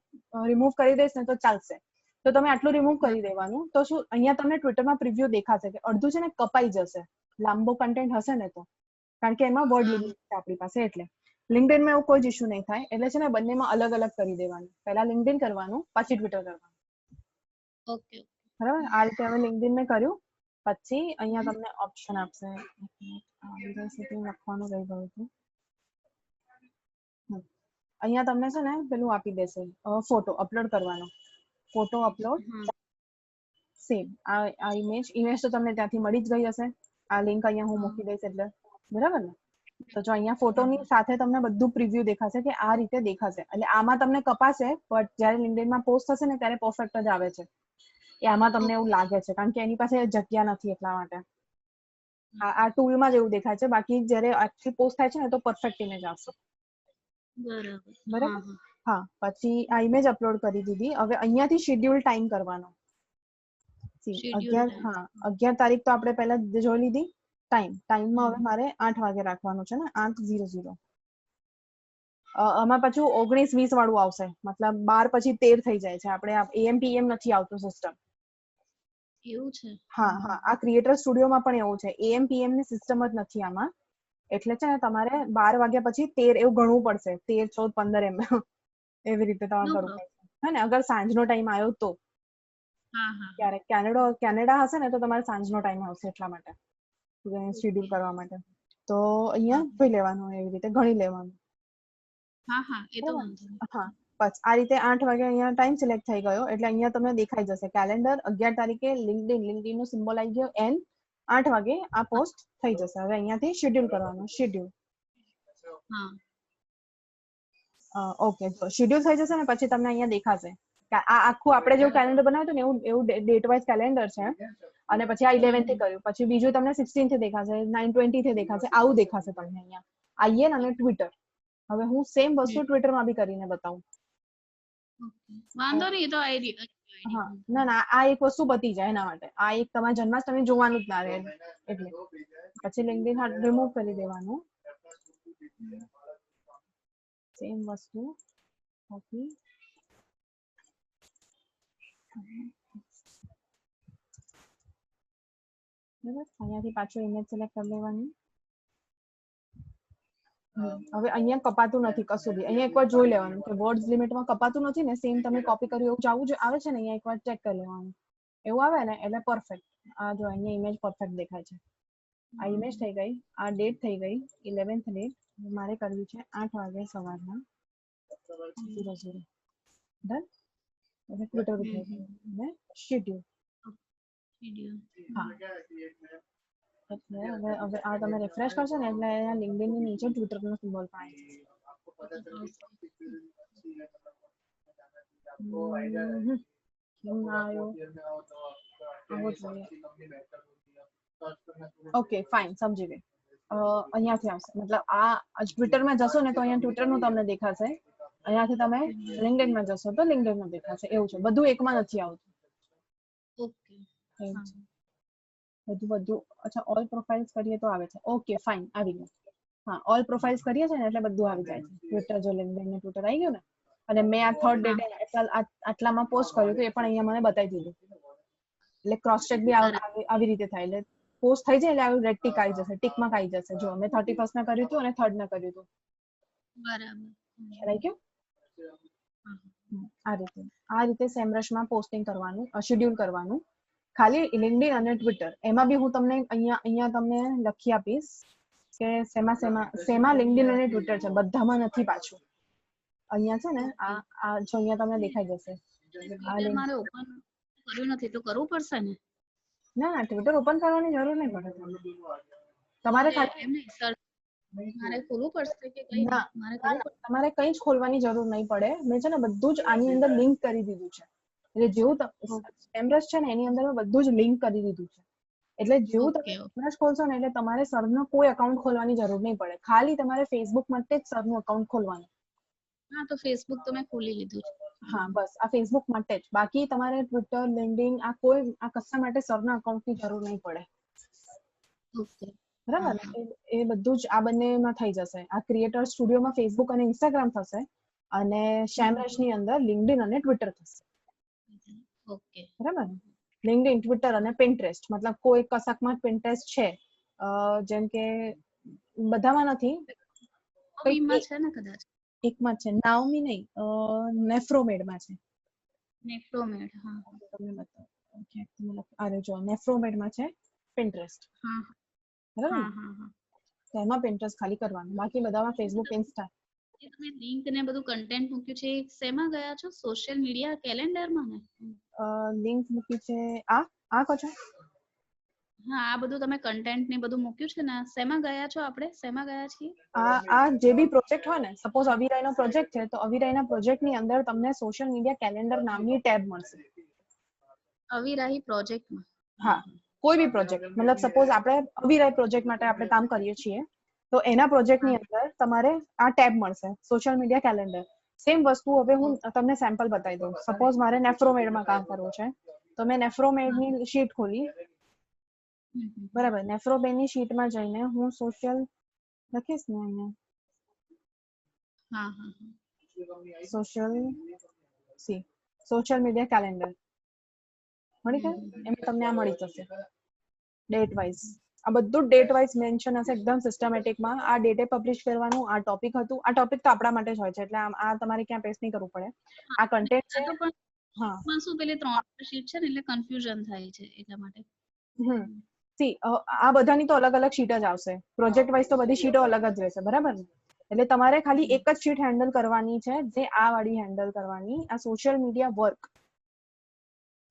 રિમૂવ કરી દઈશ ને તો ચાલશે, તો તમે આટલું રિમૂવ કરી દેવાનું. તો શું અહીંયા તમને ટ્વિટરમાં પ્રિવ્યુ દેખાશે કે અડધું છે ને કપાઈ જશે, લાંબો કન્ટેન્ટ હશે ને તો, કારણ કે એમાં વર્ડ લિમિટ છે આપણી પાસે. એટલે લિંક્ડઇનમાં એવું કોઈ જ ઇશ્યુ નહીં થાય. એટલે છે ને બંનેમાં અલગ અલગ કરી દેવાનું. પહેલા લિંક્ડઇન કરવાનું, પછી ટ્વિટર કરવાનું. ઓકે. બરાબર? આ રીતે હવે લિંક્ડઇન મેં કર્યું. પછી અહીંયા તમને ઓપ્શન આપશે, યુનિવર્સિટી લખવાનું રહી ગયું હતું. અહીંયા તમને છે ને પેલું આપી દેશે ફોટો અપલોડ કરવાનો. ફોટો અપલોડ, સેમ આ ઇમેજ તો તમને ત્યાંથી મળી જ ગઈ હશે. આ લિંક અહીંયા હું મૂકી દઈશ એટલે, બરાબર ને? તો જો અહીંયા ફોટોની સાથે તમને બધું પ્રિવ્યુ દેખાશે કે આ રીતે દેખાશે. એટલે આમાં તમને કપાશે, બટ જ્યારે લિંક્ડઇનમાં પોસ્ટ થશે ને ત્યારે પરફેક્ટ જ આવે છે. એ આમાં તમને એવું લાગે છે કારણ કે એની પાસે જગ્યા નથી એટલા માટે. આ ટૂલમાં જ એવું દેખાય છે, બાકી જ્યારે એકચ્યુઅલી પોસ્ટ થાય છે ને તો પરફેક્ટ ઇમેજ આવશે. બરાબર? હા, પછી આ ઇમેજ અપલોડ કરી દીધી. હવે અહીંયાથી શેડ્યુલ ટાઈમ કરવાનો. 11 તારીખ તો આપણે પહેલા જોઈ લીધી. ટાઈમમાં હવે મારે 8 વાગે રાખવાનું છે ને, 8:00. આમાં પાછું 19-20 વાળું આવશે, મતલબ 12 પછી 13 થઈ જાય છે. આપણે AM PM નથી આવતું સિસ્ટમ. એવું છે? હા, આ ક્રિએટર સ્ટુડિયોમાં પણ એવું છે. AM PM ની સિસ્ટમ જ નથી આમાં. એટલે છે ને તમારે 12 વાગ્યા પછી 13 એવું ગણવું પડશે. 13, 14, 15 એમ એવી રીતે તમારે કરવું પડશે. હે ને? અગર સાંજનો ટાઈમ આવ્યો તો. ક્યારેક કેનેડા હશે ને તો તમારે સાંજનો ટાઈમ આવશે એટલા માટે શેડ્યુલ કરવા માટે. તો અહીંયા જોઈ લેવાનું, એવી રીતે ગણી લેવાનું. એ તો વાંધો નહીં. હા, બસ આ રીતે 8 વાગે અહીંયા ટાઈમ સિલેક્ટ થઈ ગયો એટલે અહીંયા તમને દેખાઈ જશે કેલેન્ડર 11 તારીખે લિંક્ડઇન નો સિમ્બોલ આવી ગયો એન 8 વાગે આ પોસ્ટ થઈ જશે. હવે અહીંયાથી શેડ્યુલ કરવાનું શેડ્યુલ. હા ઓકે તો શેડ્યુલ થઈ જશે ને પછી તમને અહીંયા દેખાશે કે આ આખું આપણે જેવું કેલેન્ડર બનાવ્યું હતું ને એવું ડેટ વાઇઝ કેલેન્ડર છે અને પછી આ 11 થી કર્યું પછી બીજું તમને 16 થી દેખાશે 9/20 થી દેખાશે આવું દેખાશે તમને અહીંયા આઈએન અને ટ્વિટર. હવે હું સેમ વસ્તુ ટ્વિટર માં બી કરીને બતાવું. વાંધો નહીં તો આઈડી હા ના ના આ એક વસ્તુ પતી જાય એના માટે આ એક તમારે જન્માષ્ટમી જોવાનું જ ના રહે એટલે પછી લિંક્ડઇન રિમૂવ કરી દેવાનું. સેમ વસ્તુ કોપી બરાબર અહીંયાથી પાછું ઇમેજ સિલેક્ટ કરી લેવાની. હવે અહીંયા કપાતું નથી કશું બી અહીંયા એકવાર જોઈ લેવાનું કે વર્ડ્સ લિમિટમાં કપાતું નથી ને સેમ તમે કોપી કર્યું એવું ચાવું આવે છે ને અહીંયા એકવાર ચેક કરી લેવાનું એવું આવે ને એટલે પરફેક્ટ. આ જો અહીંયા ઇમેજ પરફેક્ટ દેખાય છે. આ ઇમેજ થઈ ગઈ આ ડેટ થઈ ગઈ 11th ડેટ મારે કરવી છે 8 વાગે સવારના 00 ડન. હવે ટ્વિટર થઈ ગયું ને શેડ્યુલ. હા એટલે હવે આ તમે રિફ્રેશ કરશો ને એટલે અહીંયા લિંક્ડઇન ની નીચે ટ્વિટર નો સિમ્બોલ પણ આવી જશે. ઓકે ફાઇન સમજી ગઈ. અહીંયાથી આવશે મતલબ આ ટ્વિટર માં જશો ને તો અહીંયા ટ્વિટર નું તમને દેખાશે અહીંયાથી તમે લિંક્ડઇન માં જશો તો લિંક્ડઇન માં દેખાશે એવું છે બધું એકમાં નથી આવતું. ઓકે બધું અચ્છા ઓલ પ્રોફાઇલ્સ કરીએ તો આવે છે. ઓકે ફાઇન આવી ગયું. હા ઓલ પ્રોફાઇલ્સ કરીએ છે ને એટલે બધું આવી જાય છે. ટ્વિટર જો લિંક્ડઇન ને ટ્વિટર આવી ગયું ને અને મેં આ થર્ડ ડેટે આટલામાં પોસ્ટ કર્યું તો એ પણ અહીંયા મને બતાવી દીધું એટલે ક્રોસ ચેક બી આવી રીતે થાય એટલે પોસ્ટ થઈ જાય એટલે આવી રેડ ટીક આવી જશે ટીકમાં આવી જશે જો મેં 31st ના કર્યું હતું અને 3rd ના કર્યું હતું બરાબર રાઈટ ગયું. આ રીતે સેમરશમાં પોસ્ટિંગ કરવાનું શેડ્યુલ કરવાનું ખાલી લિંક્ડઇન અને ટ્વિટર એમાં બી હું તમને અહીંયા તમને લખી આપીશ કે શેમાં લિંક્ડઇન અને ટ્વિટર છે બધામાં નથી પાછું અહીંયા છે ને આ જો અહીંયા તમને દેખાઈ જશે મારે ઓપન કર્યું નથી તો કરવું પડશે ને. ના ટ્વિટર ઓપન કરવાની જરૂર નહીં પડે તમારે મારે ખોલવું પડશે કે કઈ મારે તમારે કંઈ જ ખોલવાની જરૂર નહીં પડે મેં છે ને બધું જ આની અંદર લિંક કરી દીધું છે એટલે જેવું સેમરશ છે ને એની અંદર મેં બધું જ લિંક કરી દીધું છે એટલે જેવું તમે સેમરશ ખોલશો ને એટલે તમારે સરનું કોઈ એકાઉન્ટ ખોલવાની જરૂર નહીં પડે ખાલી તમારે ફેસબુક માટે જ સરનું એકાઉન્ટ ખોલવાનું. હા તો ફેસબુક તો મેં ખોલી લીધું છે. હા બસ આ ફેસબુક માટે જ બાકી તમારે ટ્વિટર લિંક્ડઇન આ કશા માટે સરના એકાઉન્ટની જરૂર નહીં પડે. ઓકે બરાબર એ બધું જ આ બંનેમાં થઈ જશે. આ ક્રિએટર સ્ટુડિયોમાં ફેસબુક અને ઇન્સ્ટાગ્રામ થશે અને સેમરશની અંદર લિંક્ડઇન અને ટ્વિટર થશે. ઓકે બરાબર લિંક્ડઇન ટ્વિટર અને પિન્ટરેસ્ટ મતલબ કોઈ કશાકમાં પિન્ટરેસ્ટ છે જેમ કે બધામાં નથી છે ને કદાચ એકમાં છે નાઓમી નહીં નેફ્રોમેડમાં છે. નેફ્રોમેડ હા તમને બતાવો અરે જો નેફ્રોમેડમાં છે પિન્ટરેસ્ટ. હા બરાબર હા હા તો એમાં પિન્ટરેસ્ટ ખાલી કરવાનું બાકી બધામાં ફેસબુક ઇન્સ્ટા તમે લિંક ને બધું કન્ટેન્ટ મૂક્યું છે શેમાં ગયા છો સોશિયલ મીડિયા કેલેન્ડરમાં ને લિંક મૂકી છે આ કહો છો. હા આ બધું તમે કન્ટેન્ટ ને બધું મૂક્યું છે ને શેમાં ગયા છો આપણે શેમાં ગયા છીએ. આ જે બી પ્રોજેક્ટ હોય ને સપોઝ અવિરાયનો પ્રોજેક્ટ છે તો અવિરાયના પ્રોજેક્ટની અંદર તમને સોશિયલ મીડિયા કેલેન્ડર નામની ટેબ મળશે. અવિરાહી પ્રોજેક્ટમાં હા કોઈ બી પ્રોજેક્ટ મતલબ સપોઝ આપણે અવિરાય પ્રોજેક્ટ માટે આપણે કામ કરીએ છીએ તો એના પ્રોજેક્ટની અંદર તમારે આ ટેબ મળશે સોશિયલ મીડિયા કેલેન્ડર. સેમ વસ્તુ હવે હું તમને સેમ્પલ બતાવી દઉં સપોઝ મારે નેફ્રોમેડમાં કામ કરવું છે તો મેં નેફ્રોમેડની શીટ ખોલી બરાબર નેફ્રોમેડની શીટમાં જઈને હું સોશિયલ લખીશ ને અહીંયા સોશિયલ મીડિયા કેલેન્ડર મળી ગયું એમાં તમને આ મળી જશે ડેટ વાઇઝ આ બધું ડેટ વાઇઝ મેન્શન હશે એકદમ સિસ્ટમેટિકમાં આ ડેટે પબ્લિશ કરવાનું આ ટોપિક હતું આ ટોપિક તો આપણા માટે જ હોય છે એટલે આ તમારે ક્યાં પેસ્ટ નહીં કરવું પડે આ કન્ટેન્ટ છે. હા પણ શું પેલી 3 શીટ છે ને એટલે કન્ફ્યુઝન થાય છે એટલા માટે સી આ બધાની તો અલગ અલગ શીટ જ આવશે પ્રોજેક્ટ વાઇઝ તો બધી શીટો અલગ જ રહેશે બરાબર ને એટલે તમારે ખાલી એક જ શીટ હેન્ડલ કરવાની છે, જે આ વાળી હેન્ડલ કરવાની, આ સોશિયલ મીડિયા વર્ક.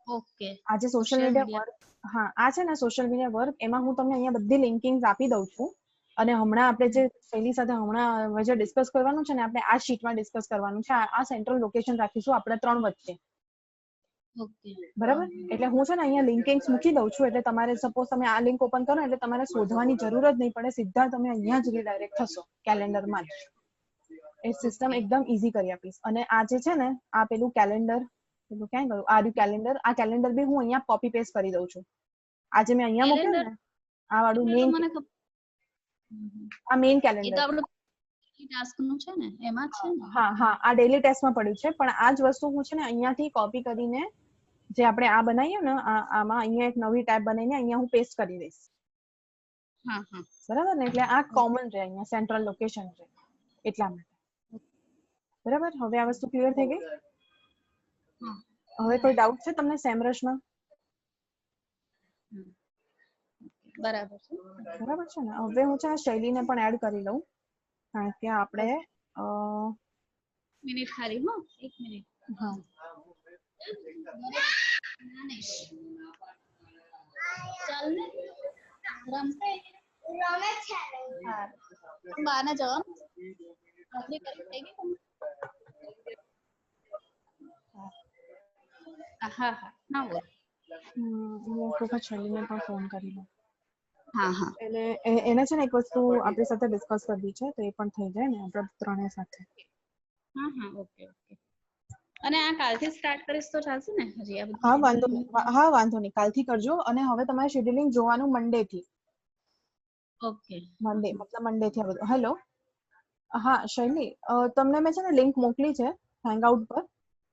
ઓકે આ જે સોશિયલ મીડિયા વર્ક, હા આ છે ને સોશિયલ મીડિયા વર્ક, એમાં હું તમને અહીંયા બધી લિંકિંગ્સ આપી દઉં છું. અને હમણાં આપણે જે શૈલી સાથે હમણાં જે ડિસ્કસ કરવાનું છે ને, આપણે આ શીટમાં ડિસ્કસ કરવાનું છે. આ સેન્ટ્રલ લોકેશન રાખીશું આપણે 3 વચ્ચે. ઓકે બરાબર? એટલે હું છે ને અહીંયા લિંકિંગ્સ મૂકી દઉં છું, એટલે તમારે સપોઝ તમે આ લિંક ઓપન કરો એટલે તમારે શોધવાની જરૂર જ નહીં પડે, સીધા તમે અહીંયા જ રીડાયરેક્ટ થશો કેલેન્ડરમાં જ. એ સિસ્ટમ એકદમ ઈઝી કરી આપીશ. અને આ જે છે ને, આ પેલું કેલેન્ડર, પેલું ક્યાં ગયું, આ કેલેન્ડર, આ કેલેન્ડર બી હું અહીંયા કોપી પેસ્ટ કરી દઉં છું. આજે મેં અહીંયા મૂક્યું ને, આ વાળું મેઇન, આ મેઇન એ તો કેલેન્ડર. આપણું ટાસ્ક નું છે ને, એમાં છે ને. હા હા, આ ડેલી ટેસ્ટમાં પડ્યું છે, પણ આ જ વસ્તુ હું છે ને અહીંયાથી કોપી કરીને, જે આપણે આ બનાવીએ ને, આમાં અહીંયા એક નવી ટેબ બનાવીને અહીંયા હું પેસ્ટ કરી દઈશ. હા હા, બરાબર ને? એટલે આ કોમન રહે, અહીંયા સેન્ટ્રલ લોકેશન રહે, એટલા માટે. બરાબર? હવે આ વસ્તુ ક્લિયર થઈ ગઈ? હવે કોઈ ડાઉટ છે તમને સેમરશમાં? બરાબર છે. બરાબર છે ને? હવે હું છે શૈલીને પણ એડ કરી લઉં, કારણ કે આપણે મિનિટ ખાલી, હા 1 મિનિટ. હા ચાલ ને રમશે રમે છે હા બાને જવાનું આપણી કરી થઈ ગઈ તમે હા હા ના બોલ હું એક વખત શૈલીને પણ ફોન કરી લઉં. હા હા એટલે એને છે ને એક વસ્તુ આપણી સાથે ડિસ્કસ કરવી છે, તો એ પણ થઈ જાય ને આપણે ત્રણે સાથે. હા હા ઓકે ઓકે. અને આ કાલથી સ્ટાર્ટ કરીશ તો ચાલશે ને? હજી આ બધું હા વાંધો નહીં, હા વાંધો નહીં, કાલથી કરજો. અને હવે તમારે શેડ્યુલિંગ જોવાનું મંડે થી. ઓકે મંડે મતલબ મંડે થી આ બધું. હેલો, હા શૈલી, તમને મેં છે ને લિંક મોકલી છે હેંગઆઉટ પર,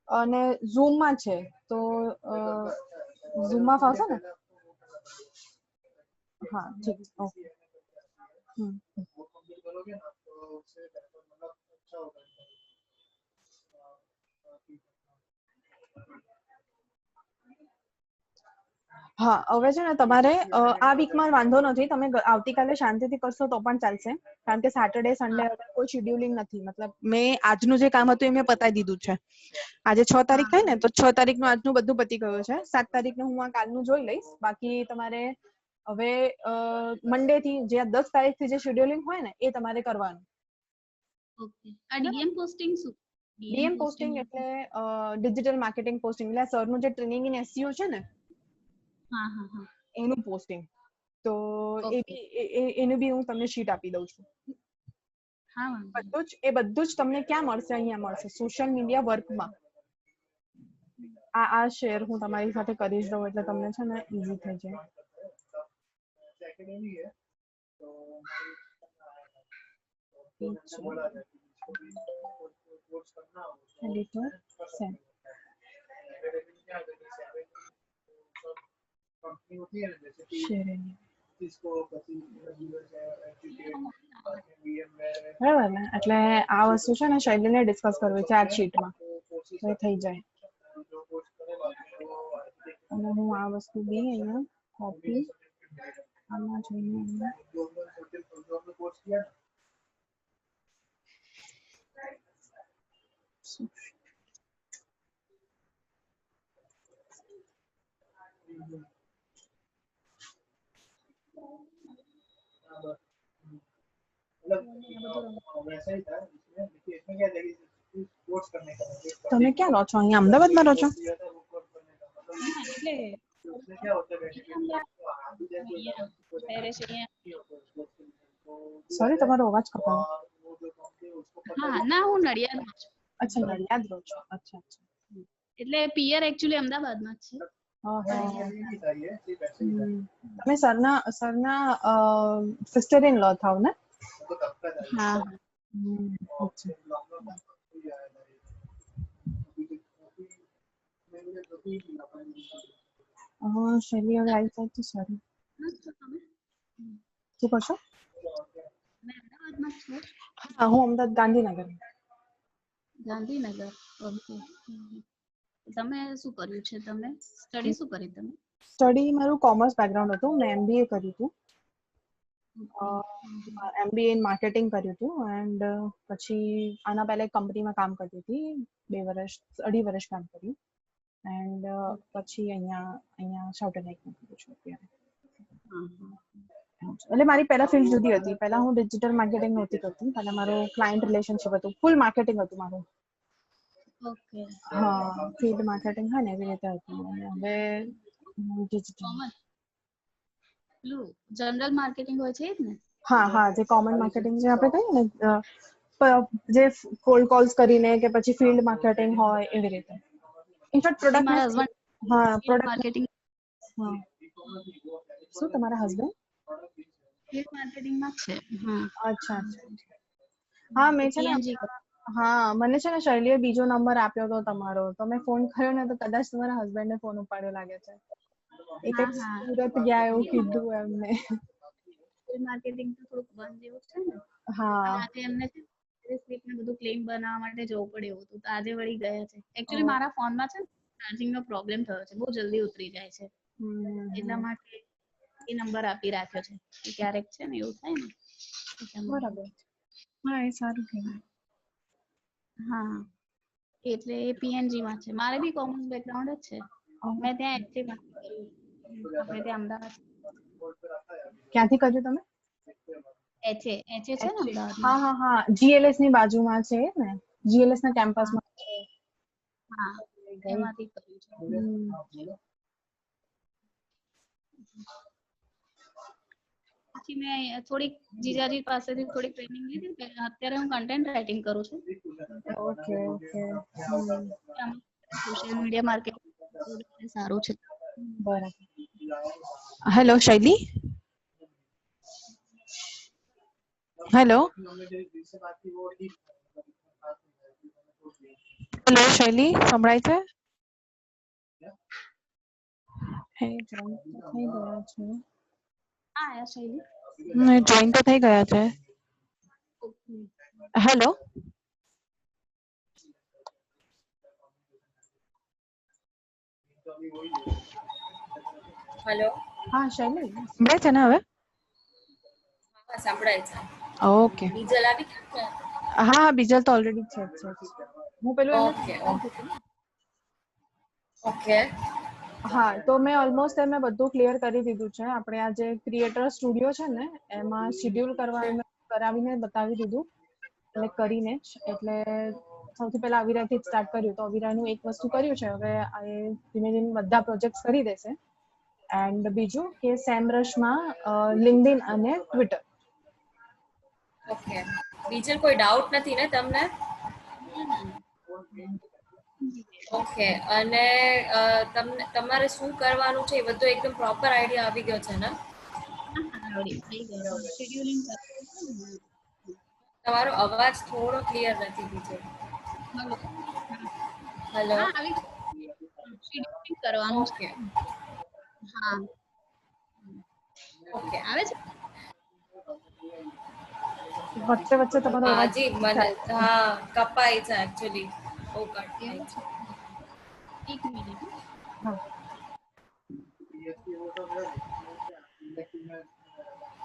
અને ઝૂમ માં છે, તો ઝૂમ માં ફાવશે ને? હા ઠીક છે, ઓકે. હા હવે છે ને તમારે આ વીકમાં વાંધો નથી, તમે આવતીકાલે શાંતિથી કરશો તો પણ ચાલશે, કારણ કે સેટરડે સન્ડે કોઈ શેડ્યુલિંગ નથી. મતલબ મેં આજનું જે કામ હતું એ મેં પતાવી દીધું છે. આજે 6 તારીખ થાય ને, તો 6 તારીખનું આજનું બધું પતી ગયું છે. 7 તારીખનું હું આ કાલનું જોઈ લઈશ. બાકી તમારે હવે મંડે થી જે 10 તારીખથી જે શેડ્યુલિંગ હોય ને એ તમારે કરવાનું. ઓકે. આ ડીએમ પોસ્ટિંગ શું? ડીએમ પોસ્ટિંગ એટલે ડિજિટલ માર્કેટિંગ પોસ્ટિંગ, એટલે સરનું જે ટ્રેનિંગ ઇન એસઈઓ છે ને, હા હા હા એનું પોસ્ટિંગ. તો ઓકે એનું બી હું તમને શીટ આપી દઉં છું. હા વાંધો બધું જ તમને ક્યાં મળશે? અહીંયા મળશે સોશિયલ મીડિયા વર્કમાં. આ શેર હું તમારી સાથે કરી જ દઉં, એટલે તમને છે ને ઈઝી થઈ જાય. Editor send. બરાબર ને? એટલે આ વસ્તુ છે ને શૈલીને ડિસ્કસ કરવી છે આ શીટમાં, તો એ થઈ જાય. અને હું આ વસ્તુ બી અહીંયા કોપી આમાં જઈને તમે ક્યાં રહો છો? અહીંયા અમદાવાદમાં રહો છો? ના એટલે સોરી, તમારો અવાજ કપાયો. હા ના હું નડિયાદમાં છું. અચ્છા, નડિયાદ રહો છો. અચ્છા અચ્છા. એટલે પિયર એકચ્યુઅલી અમદાવાદમાં જ છે. તમે સરના સિસ્ટર ઇન લો થાવ ને? હા શૈલી હવે આવી જાય તો સારું. શું કરશો? અમદાવાદમાં છો? હા, હું અમદાવાદ ગાંધીનગર. ગાંધીનગર ઓકે. તમે શું કર્યું છે? તમે સ્ટડી શું કરી? તમે સ્ટડી મારું કોમર્સ બેકગ્રાઉન્ડ હતું, મેં MBA કર્યું હતું. MBA ઇન માર્કેટિંગ કર્યું હતું એન્ડ પછી આના પહેલા એક કંપનીમાં કામ કરતી હતી 2 વર્ષ કામ કર્યું એન્ડ પછી અહીંયા શાઉટન એકમાં કરું છું અત્યારે. એટલે મારી પહેલા ફિલ્ડ જુદી હતી. પહેલા હું ડિજિટલ માર્કેટિંગ નહોતી કરતી. પહેલા મારો ક્લાયન્ટ રિલેશનશિપ હતું, ફૂલ માર્કેટિંગ હતું મારું. ઓકે હા, ફિલ્ડ માર્કેટિંગ હોય ને એવી રીતે હતું. અને હવે ડિજિટલ. કોમન પેલું જનરલ માર્કેટિંગ હોય છે જ ને? હા, જે કોમન માર્કેટિંગ જે આપણે કહીએ ને જે કોલ્ડ કોલ્સ કરીને કે પછી ફિલ્ડ માર્કેટિંગ હોય એવી રીતે. ઇનફેક્ટ પ્રોડક્ટ મારા હસબન્ડ હા પ્રોડક્ટ માર્કેટિંગ હા. શું તમારા હસબન્ડ? ફિલ્ડ માર્કેટિંગ માં છે. હા અચ્છા. હા મેં છે ને પીએનજી હા મને છે ને શૈલીએ બીજો નંબર આપ્યો હતો તમારો, તો મેં ફોન કર્યો ને તો કદાચ તમારા હસબન્ડે ફોન ઉપાડ્યો લાગે છે. એ કંઈક સુરત ગયા એવું કીધું એમને. ફિલ્ડ માર્કેટિંગ તો થોડુંક બંધ જેવું છે ને. હા આજે એમને સ્ક્રિપ્ટ ને બધું ક્લેમ બનાવવા માટે જવું પડે એવું હતું, તો આજે વળી ગયા છે. એકચ્યુઅલી મારા ફોનમાં છે ચાર્જિંગ નો પ્રોબ્લેમ થયો છે, બહુ જલ્દી ઉતરી જાય છે, એટલા માટે એ નંબર આપી રાખ્યો છે કે ક્યારેક છે ને એવું થાય ને. બરાબર. હા એ સારું કહેવાય. હા એટલે એ પીએનજી માં છે. મારે બી કોમર્સ બેકગ્રાઉન્ડ જ છે. મેં ત્યાં એચએ માં કર્યું. આપણે ત્યાં અમદાવાદ ક્યાંથી કર્યું તમે? એચએ છે ને અમદાવાદમાં. હા GLS ની બાજુમાં છે ને, GLS ના કેમ્પસમાં છે. હા એમાંથી કર્યું છે. પછી મેં થોડીક જીજાજી પાસેથી થોડી ટ્રેનિંગ લીધી. અત્યારે હું કન્ટેન્ટ રાઇટિંગ કરું છું. ઓકે. સોશિયલ મીડિયા માર્કેટિંગ સારું છે. બરાબર. હેલો શૈલી. હેલો શૈલી, સંભળાય છે? હે જોઈન થઈ ગયા છે. હા શૈલી જોઈન તો થઈ ગયા છે. Hello hello. હા શૈલી સંભળાય છે ને હવે? હા સંભળાય છે. ઓકે. બીજલ આવી ગયું ને? હા બીજલ તો ઓલરેડી છે. હું પેલું એમને ઓકે સમજાવતી હતી ને. ઓકે. હા તો મેં ઓલમોસ્ટ એમને બધું ક્લિયર કરી દીધું છે. આપણે આ જે ક્રિએટર સ્ટુડિયો છે ને એમાં શિડ્યુલ કરાવીને બતાવી દીધું, એટલે કરીને જ. એટલે સૌથી પહેલા અવિરાથી જ સ્ટાર્ટ કર્યું, તો અવિરાનું એક વસ્તુ કર્યું છે. હવે ધીમે ધીમે બધા પ્રોજેક્ટ્સ કરી દેશે. એન્ડ બીજું કે સેમરશમાં લિંક્ડઇન અને ટ્વિટર. ઓકે. બીજલ કોઈ ડાઉટ નથી ને તમને? ઓકે. અને તમને તમારે શું કરવાનું છે એ બધું એકદમ પ્રોપર આઈડિયા આવી ગયો છે ને? તમારો અવાજ થોડો ક્લિયર નથી બીજલ. હેલો. શેડ્યુલિંગ કરવાનું છે. ઓકે. હા ઓકે. આવે છે. વચ્ચે વચ્ચે તમારો હા અવાજ જી મને હા કપાય છે એકચ્યુઅલી. બહુ કટ થાય એવું છે. છે. એક મિનિટ. હા.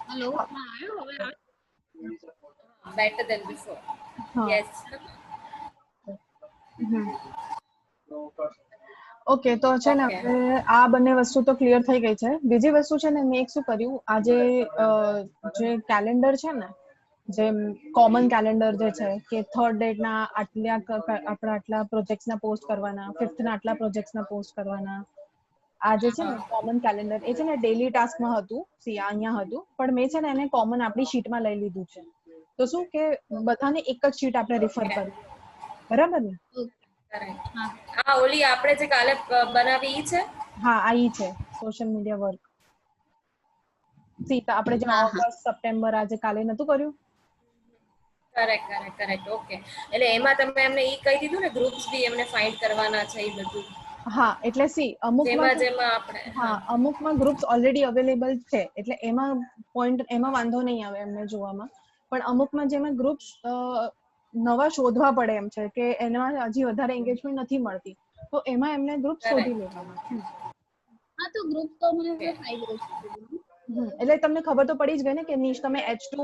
હેલો. હા આવ્યો હવે આવે. Better than before. હા. Yes. ઓકે તો છે ને ઓકે. આપણે આ બંને વસ્તુ તો ક્લિયર થઈ ગઈ છે. બીજી વસ્તુ છે ને મેં એક શું કર્યું, આજે જે કેલેન્ડર છે ને, જે કોમન કેલેન્ડર જે છે કે 3rd ડેટના આટલા પ્રોજેક્ટ્સના પોસ્ટ કરવાના, 5th ના આટલા પ્રોજેક્ટ્સના પોસ્ટ કરવાના. આ જે છે ને કોમન કેલેન્ડર એ છે ને ડેલી ટાસ્કમાં હતું, અહીંયા હતું, પણ મેં છે ને એને કોમન આપણી શીટમાં લઈ લીધું છે. તો શું કે બધાને એક જ શીટ આપણે રિફર કરીએ, બરાબર ને? હા ઓલી આપણે જે કાલે બનાવી ઈ છે? હા આ ઈ છે સોશિયલ મીડિયા વર્ક. આપણે જે ઓગસ્ટ સપ્ટેમ્બર આજે કાલે નતું કર્યું? કરેક્ટ. ઓકે. એટલે એમાં તમે એમને ઈ કહી દીધું ને ગ્રુપ્સ બી એમને ફાઇન્ડ કરવાના છે એ બધું. હા એટલે અમુકમાં આપણે અમુકમાં ગ્રુપ્સ ઓલરેડી અવેલેબલ છે, એટલે એમાં વાંધો નહીં આવે એમને જોવામાં. પણ અમુકમાં જેમાં ગ્રુપ્સ નવા શોધવા પડે એમ છે કે એમાં હજી વધારે એન્ગેજમેન્ટ નથી મળતી, તો એમાં એમને ગ્રુપ શોધી કરેક્ટ. લેવાના. હા તો ગ્રુપ તો મને ફાયદો છે. એટલે તમને ખબર તો પડી જ ગઈ ને કે નીશ તમે H2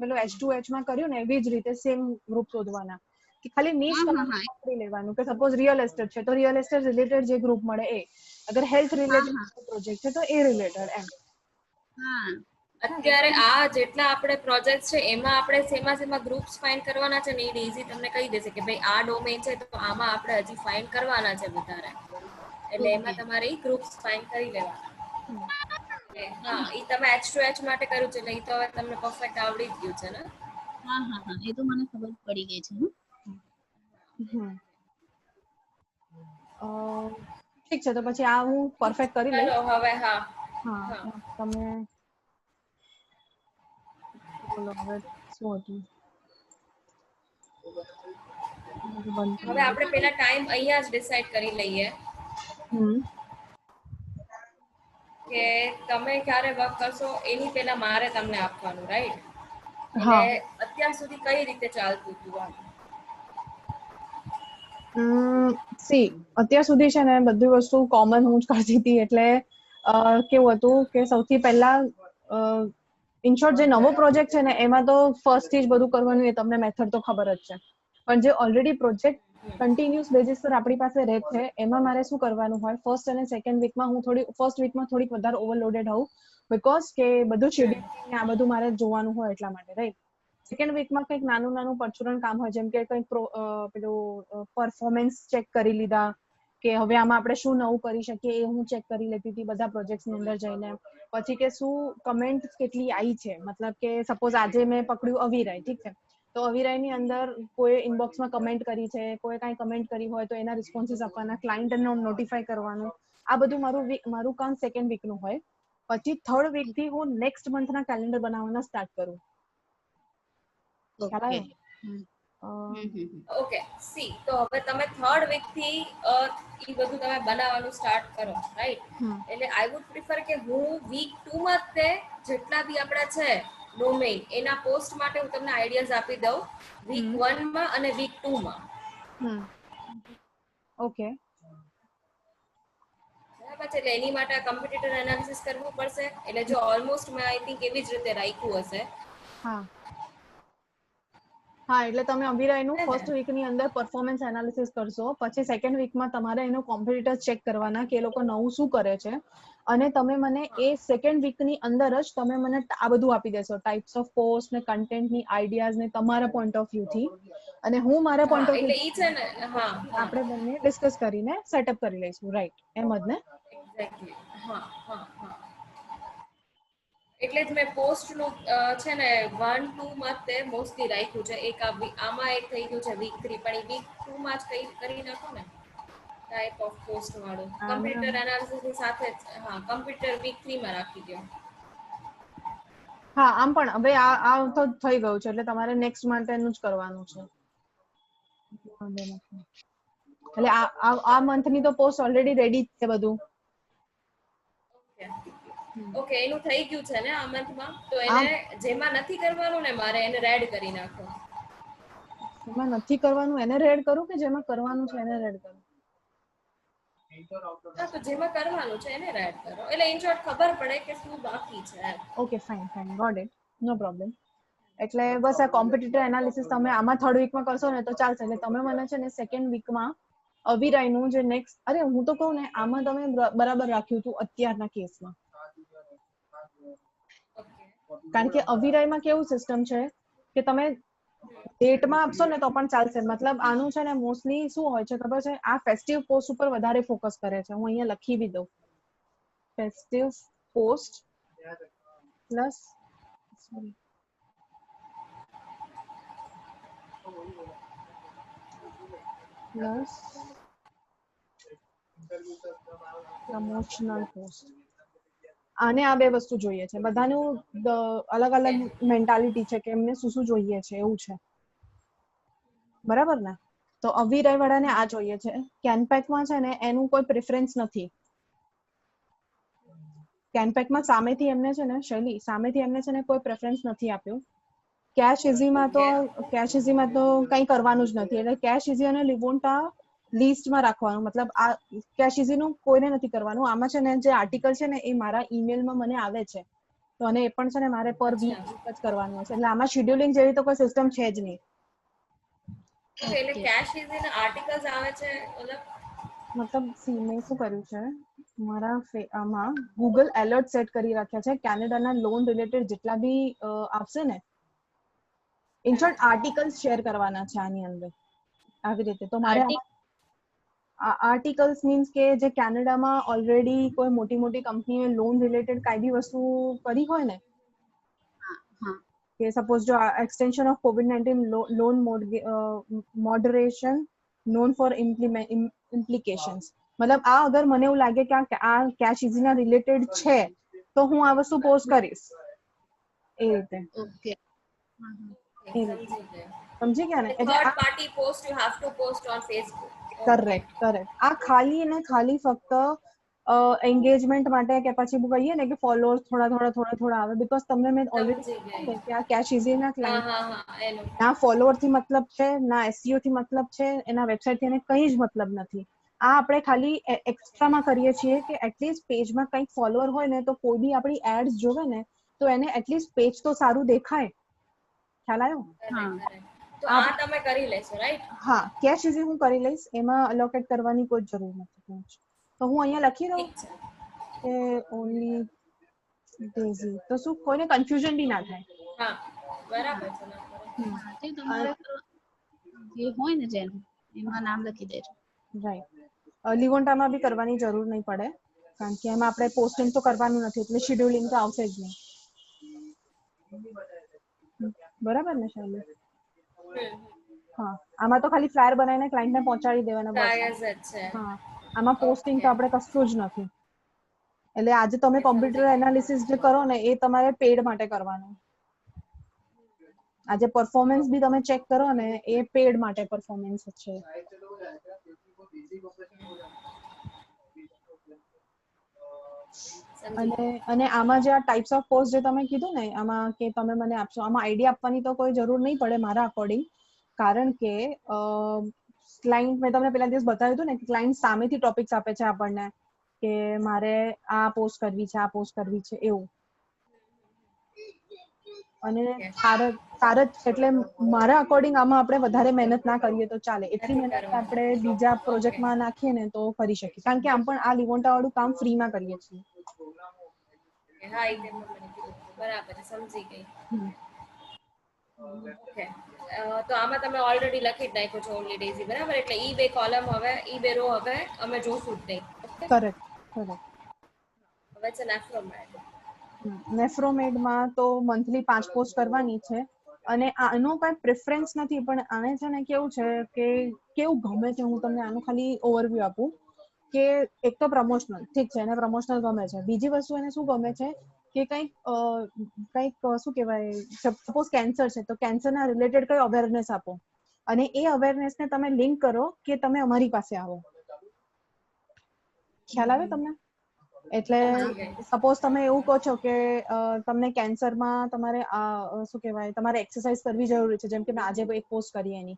પેલો H2H માં કર્યું ને એવી જ રીતે સેમ ગ્રુપ શોધવાના કે ખાલી નીશ પકડી લેવાનું કે સપોઝ રિયલ એસ્ટેટ છે તો રિયલ એસ્ટેટ રિલેટેડ જે ગ્રુપ મળે એ, અગર હેલ્થ રિલેટેડ પ્રોજેક્ટ છે તો એ રિલેટેડ એમ. અત્યારે આ જેટલા આપણે પ્રોજેક્ટ છે એમાં આપણે શેમાં ગ્રુપ્સ ફાઇન્ડ કરવાના છે ને એ ઈઝી તમને કહી દેશે કે ભાઈ આ ડોમેન છે તો આમાં આપણે હજી ફાઇન્ડ કરવાના છે વધારે, એટલે એમાં તમારે ગ્રુપ્સ ફાઇન્ડ કરી લેવાના. હા, ઈ તમે H2H માટે કર્યું છે એટલે ઈ તો હવે તમને પરફેક્ટ આવડી જ ગયું છે ને? હા એ તો મને ખબર પડી ગઈ છે. ઠીક છે તો પછી આ હું પરફેક્ટ કરી લઈશ. ચલો હવે હા તમે બોલો હવે શું હતું? હવે આપણે પેલા ટાઈમ અહીંયા જ ડિસાઈડ કરી લઈએ કે તમે ક્યારે વર્ક કરશો એની પહેલા મારે તમને આપવાનું, રાઈટ? એટલે અત્યાર સુધી કઈ રીતે ચાલતું હતું? સી અત્યાર સુધી છે ને બધી વસ્તુ કોમન હું જ કરતી હતી, એટલે કેવું હતું કે સૌથી પહેલા ઇન શોર્ટ જે નવો પ્રોજેક્ટ છે ને એમાં તો ફર્સ્ટ થી જ બધું કરવાનું એ તમને મેથડ તો ખબર જ છે, પણ જે ઓલરેડી પ્રોજેક્ટ કન્ટિન્યુઅસ બેઝિસ પર આપણી પાસે રહે છે એમાં મારે શું કરવાનું હોય, ફર્સ્ટ અને સેકન્ડ વીકમાં હું ફર્સ્ટ વીકમાં થોડીક વધારે ઓવરલોડેડ હોઉં બીકોઝ કે બધું શેડ્યુલિંગ ને આ બધું મારે જોવાનું હોય એટલા માટે, રાઈટ? સેકન્ડ વીકમાં કંઈક નાનું પરચુરણ કામ હોય, જેમ કે કંઈક પેલું પરફોર્મન્સ ચેક કરી લીધા કે હવે આમાં આપણે શું નવું કરી શકીએ એ હું ચેક કરી લેતી હતી બધા પ્રોજેક્ટ્સની અંદર જઈને. પછી કે શું કમેન્ટ કેટલી આવી છે, મતલબ કે સપોઝ આજે મેં પકડ્યું અવિરાય, ઠીક છે, તો અવિરાયની અંદર કોઈ ઇનબોક્સમાં કમેન્ટ કરી છે, કોઈ કાંઈ કમેન્ટ કરી હોય તો એના રિસ્પોન્સીસ આપવાના, ક્લાયન્ટને નોટિફાય કરવાનું, આ બધું મારું કામ સેકન્ડ વીકનું હોય. પછી થર્ડ વીકથી હું નેક્સ્ટ મંથના કેલેન્ડર બનાવવાના સ્ટાર્ટ કરું. ઓકે, સી તો હવે તમે થર્ડ વીક થી ઈ બધું તમે બનાવવાનું સ્ટાર્ટ કરો, રાઈટ? એટલે આઈ વુડ પ્રિફર કે હું વીક 2 માં તે જેટલા બી આપણા છે ડોમેઇન એના પોસ્ટ માટે હું તમને આઈડિયાઝ આપી દઉં વીક 1 માં અને વીક 2 માં. ઓકે, બરાબર છે. એટલે એની માટે કમ્પ્યુટર એનાલિસિસ કરવું પડશે, એટલે જો ઓલમોસ્ટ મેં આઈ થિંક એવી જ રીતે રાખ્યું હશે. હા, એટલે તમે અભિરાયનું ફર્સ્ટ વીકની અંદર પરફોર્મન્સ એનાલિસિસ કરશો, પછી સેકન્ડ વીકમાં તમારે એનું કોમ્પિટિટર ચેક કરવાના કે એ લોકો નવું શું કરે છે, અને તમે મને એ સેકન્ડ વીકની અંદર જ તમે મને આ બધું આપી દેશો, ટાઈપ્સ ઓફ પોસ્ટ ને કન્ટેન્ટની આઈડિયાઝ ને તમારા પોઈન્ટ ઓફ વ્યૂથી, અને હું મારા પોઈન્ટ ઓફ એટલે ઈ છે ને, આપણે બંને ડિસ્કસ કરીને સેટઅપ કરી લઈશું, રાઈટ? એમ જ ને? એક્ઝેક્ટલી. એટલે જ મેં પોસ્ટનું છે ને 1-2 માં તે મોસ્ટલી રાખ્યું છે. આમાં એક થઈ ગયું છે વીક 3, પણ વીક 2 માં જ કરી નાખો ને ટાઈપ ઓફ પોસ્ટ વાળું. કમ્પ્યુટર એનાલિસિસ ની સાથે જ કમ્પ્યુટર વીક 3 માં રાખી દો. હા, આમ પણ હવે આ તો થઈ ગયું છે એટલે તમારે નેક્સ્ટ માટેનું જ કરવાનું છે. એટલે આ મંથની તો પોસ્ટ ઓલરેડી રેડી છે બધું. ઓકે, એનું થઈ ગયું છે ને આ મંથમાં? તો એને જેમાં નથી કરવાનું ને મારે એને રેડ કરી નાખો. જેમાં નથી કરવાનું એને રેડ કરું કે જેમાં કરવાનું છે એને રેડ કરું? તો જેમાં કરવાનું છે એને રેડ કરો, એટલે ઇન શોર્ટ ખબર પડે કે શું બાકી છે. Okay, fine, got it, no problem. એટલે બસ આ કોમ્પિટિટર એનાલિસિસ તમે આમાં થર્ડ વીકમાં કરશો ને તો ચાલશે. એટલે તમે મને છે ને સેકન્ડ વીકમાં અવિરાયનું જે નેક્સ્ટ, અરે હું તો કહું ને આમાં તમે બરાબર રાખ્યું હતું અત્યારના કેસમાં, કારણ કે અવિરાયમાં કેવું સિસ્ટમ છે કે તમે ડેટમાં આપશો ને તો પણ ચાલશે. મતલબ આનું છે ને મોસ્ટલી શું હોય છે ખબર છે, આ ફેસ્ટિવ પોસ્ટ ઉપર વધારે ફોકસ કરે છે. હું અહીંયા લખી બી દઉં, festive post plus promotional post. આને આ બે વસ્તુ જોઈએ છે. બધાનું અલગ અલગ મેન્ટાલિટી છે કે એમને શું જોઈએ છે, એવું છે, બરાબર ને? તો અવિરાય વાળાને આ જોઈએ છે. કેનપેકમાં છે ને એનું કોઈ પ્રેફરન્સ નથી. કેનપેકમાં સામેથી એમને છે ને કોઈ પ્રેફરન્સ નથી આપ્યું. કેશ ઇઝીમાં તો કંઈ કરવાનું જ નથી. એટલે કેશ ઇઝી અને લિવોન્ટા લિસ્ટમાં રાખવાનું. મતલબ આ કેશ ઇઝીનું કોઈને નથી કરવાનું. આમાં છે ને જે આર્ટિકલ છે ને એ મારા ઈમેલમાં મને આવે છે તો અને એ પણ છે ને મારે પર વીક અચ્છા. જ કરવાનું હશે, એટલે આમાં શેડ્યુલિંગ જેવી તો કોઈ સિસ્ટમ છે જ નહીં. Okay, એટલે કેશ ઇઝી ના આર્ટિકલ્સ આવે છે મતલબ સી મેં શું કર્યું છે, મારા આમાં ગૂગલ એલર્ટ સેટ કરી રાખ્યા છે કેનેડાના લોન રિલેટેડ જેટલા બી આવશે ને, ઇન શોર્ટ આર્ટિકલ્સ શેર કરવાના છે આની અંદર આવી રીતે. તો મારે આર્ટિકલ્સ મીન્સ કે જે કેનેડામાં ઓલરેડી કોઈ મોટી મોટી કંપનીએ લોન રિલેટેડ કાંઈ બી વસ્તુ કરી હોય ને, કે સપોઝ જો extension of COVID-19 loan moderation none for implications, મતલબ આ અગર મને એવું લાગે કે આ કેશ ઇઝીના રિલેટેડ છે તો હું આ વસ્તુ પોસ્ટ કરીશ એ રીતે. ઓકે. સમજી ગયા ને? એટલે third party post you have to post on Facebook. Correct. આ ખાલી ને ખાલી ફક્ત એન્ગેજમેન્ટ માટે કે પછી કહીએ ને કે ફોલોઅર્સ થોડા આવે, બીકોઝ તમને મેં ઓલરેડી કીધું કે આ કેશ ઇઝીના ક્લાયન્ટ ના ફોલોઅર થી મતલબ છે, ના એસઈઓ થી મતલબ છે, એના વેબસાઇટ થી એને કંઈ જ મતલબ નથી. આ આપણે ખાલી એક્સ્ટ્રામાં કરીએ છીએ કે એટલીસ્ટ પેજમાં કંઈક ફોલોઅર હોય ને તો કોઈ બી આપણી એડ્સ જોવે ને તો એને એટલીસ્ટ પેજ તો સારું દેખાય. ખ્યાલ આવ્યો? તો આ તમે કરી લેશો રાઈટ? હા, કેશ ઇઝી હું કરી લઈશ, એમાં અલોકેટ કરવાની કોઈ જરૂર નથી. તો હું અહીંયા લખી દઉં કે ઓનલી ડેઝી, તો શું કોઈને કન્ફ્યુઝન બી ના થાય. હા, બરાબર છે. તે તમારે જે હોય ને જેમ એમાં નામ લખી દેજો. રાઈટ. લિવોન્ટામાં બી કરવાની જરૂર નહીં પડે, કારણ કે એમાં આપણે પોસ્ટિંગ તો કરવાનું નથી, એટલે શેડ્યુલિંગ તો આવશે જ નહીં. બરાબર ને શૈલી? હા, આમાં તો ખાલી ફ્લાયર બનાવીને ક્લાયન્ટને પહોંચાડી દેવાના બસ. હા, આમાં પોસ્ટિંગ તો આપણે કશું જ નથી. એટલે આજે તમે કોમ્પ્યુટર એનાલિસિસ જે કરો ને એ તમારે પેડ માટે કરવાનું. આજે પરફોર્મન્સ બી તમે ચેક કરો ને એ પેડ માટે પરફોર્મન્સ છે. અને આમાં જે આ ટાઈપ્સ ઓફ પોસ્ટ જે તમે કીધું ને, આમાં કે તમે મને આપશો, આમાં આઈડિયા આપવાની તો કોઈ જરૂર નહીં પડે મારા અકોર્ડિંગ, કારણ કે ક્લાયન્ટ મેં તમને પેલા દિવસ બતાવ્યું હતું ને કે ક્લાયન્ટ સામેથી ટોપિક્સ આપે છે આપણને કે મારે આ પોસ્ટ કરવી છે, આ પોસ્ટ કરવી છે, એવું. અને સારજ એટલે મારા અકોર્ડિંગ આમાં આપણે વધારે મહેનત ના કરીએ તો ચાલે, એટલી મહેનત આપણે બીજા પ્રોજેક્ટમાં નાખીએ ને તો કરી શકીએ, કારણ કે આમ પણ આ લિવોન્ટા વાળું કામ ફ્રીમાં કરીએ છીએ. હા, એ મને કીધું. બરાબર, સમજી ગઈ. ઓકે, તો આમાં તમે ઓલરેડી લખી જ નાખ્યો છો ઓનલી ડેઝી, બરાબર? એટલે ઈ બે કોલમ હવે, ઈ બે રો હવે અમે જોશું જ નહીં. કરેક્ટ. હવે છે નેફ્રોમેડ. નેફ્રોમેડમાં તો મંથલી 5 પોસ્ટ કરવાની છે, અને આનો કઈ પ્રેફરન્સ નથી, પણ આને છે ને કેવું છે કે કેવું ગમે છે, હું તમને આનું ખાલી ઓવરવ્યુ આપું કે એક તો પ્રમોશનલ, ઠીક છે, એને પ્રમોશનલ ગમે છે. બીજી વસ્તુ એને શું ગમે છે કે કંઈક શું કહેવાય, સપોઝ કેન્સર છે તો કેન્સરના રિલેટેડ કઈ અવેરનેસ આપો, અને એ અવેરનેસને તમે લિંક કરો કે તમે અમારી પાસે આવો. ખ્યાલ આવે તમને? એટલે સપોઝ તમે એવું કહો છો કે તમને કેન્સરમાં તમારે શું કહેવાય, તમારે એક્સરસાઇઝ કરવી જરૂરી છે, જેમ કે મેં આજે એક પોસ્ટ કરી એની,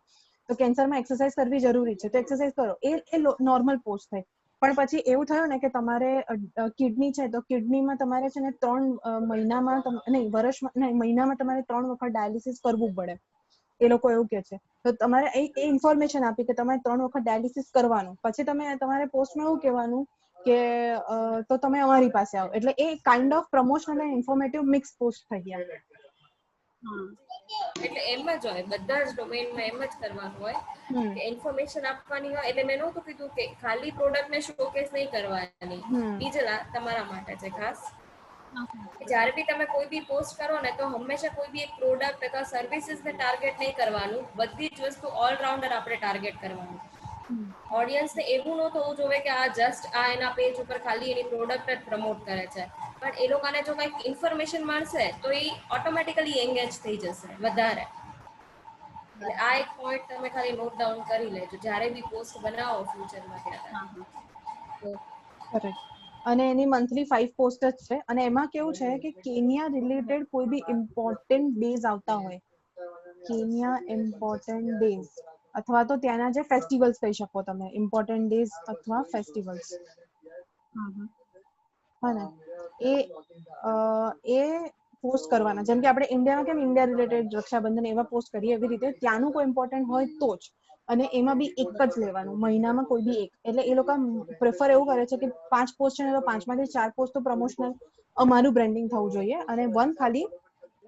તો કેન્સરમાં એક્સરસાઇઝ કરવી જરૂરી છે તો એક્સરસાઇઝ કરો, એ નોર્મલ પોસ્ટ થાય. પણ પછી એવું થયું ને કે તમારે કિડની છે તો કિડનીમાં તમારે છે ને 3 મહિનામાં નહીં, વર્ષમાં નહીં, મહિનામાં તમારે 3 વખત ડાયાલિસિસ કરવું પડે, એ લોકો એવું કે છે. તો તમારે એ ઇન્ફોર્મેશન આપી કે તમારે 3 વખત ડાયાલિસિસ કરવાનું, પછી તમારે પોસ્ટમાં એવું કહેવાનું કે તો તમે અમારી પાસે આવો. એટલે એ કાઇન્ડ ઓફ પ્રમોશનલ અને ઇન્ફોર્મેટિવ મિક્સ પોસ્ટ થઈ ગયા. એટલે એમ જ હોય, બધા જ ડોમેઇનમાં એમ જ કરવાનું હોય કે ઇન્ફોર્મેશન આપવાની હોય. એટલે મેં નહોતું કીધું કે ખાલી પ્રોડક્ટને શોકેસ નહીં કરવાની, બીજલા તમારા માટે છે ખાસ. જ્યારે બી તમે કોઈ બી પોસ્ટ કરો ને તો હંમેશા કોઈ બી એક પ્રોડક્ટ અથવા સર્વિસીસને ટાર્ગેટ નહીં કરવાનું, બધી જ વસ્તુ ઓલરાઉન્ડર આપણે ટાર્ગેટ કરવાનું. ઓડિયન્સને એવું ન થવું જોઈએ કે આ જસ્ટ આ એના પેજ ઉપર ખાલી એની પ્રોડક્ટ જ પ્રમોટ કરે છે, પણ એ લોકોને જો કંઈક ઇન્ફોર્મેશન મળશે તો એ ઓટોમેટિકલી એંગેજ થઈ જશે વધારે. એટલે આ એક પોઈન્ટ તમે ખાલી નોટ ડાઉન કરી લેજો જ્યારે બી પોસ્ટ બનાવો ફ્યુચરમાં ત્યારે. કરેક્ટ. અને એની મંથલી 5 પોસ્ટ જ છે, અને એમાં કેવું છે કે કેન્યા રિલેટેડ કોઈ બી ઇમ્પોર્ટન્ટ ડેઝ આવતા હોય, કેન્યા ઇમ્પોર્ટન્ટ ડેઝ અથવા તો ત્યાંના જે ફેસ્ટિવલ્સ કહી શકો તમે, ઇમ્પોર્ટન્ટ ડેઝ અથવા ફેસ્ટિવલ્સ. હા ને, એ પોસ્ટ કરવાના. જેમ કે આપણે ઇન્ડિયામાં કેમ ઇન્ડિયા રિલેટેડ રક્ષાબંધન એવા પોસ્ટ કરીએ, એવી રીતે ત્યાંનું કોઈ ઇમ્પોર્ટન્ટ હોય તો જ, અને એમાં બી એક જ લેવાનું, મહિનામાં કોઈ બી એક. એટલે એ લોકો પ્રેફર એવું કરે છે કે 5 પોસ્ટ છે ને તો 5માંથી 4 પોસ્ટ તો પ્રમોશનલ અમારું બ્રાન્ડિંગ થવું જોઈએ, અને 1 ખાલી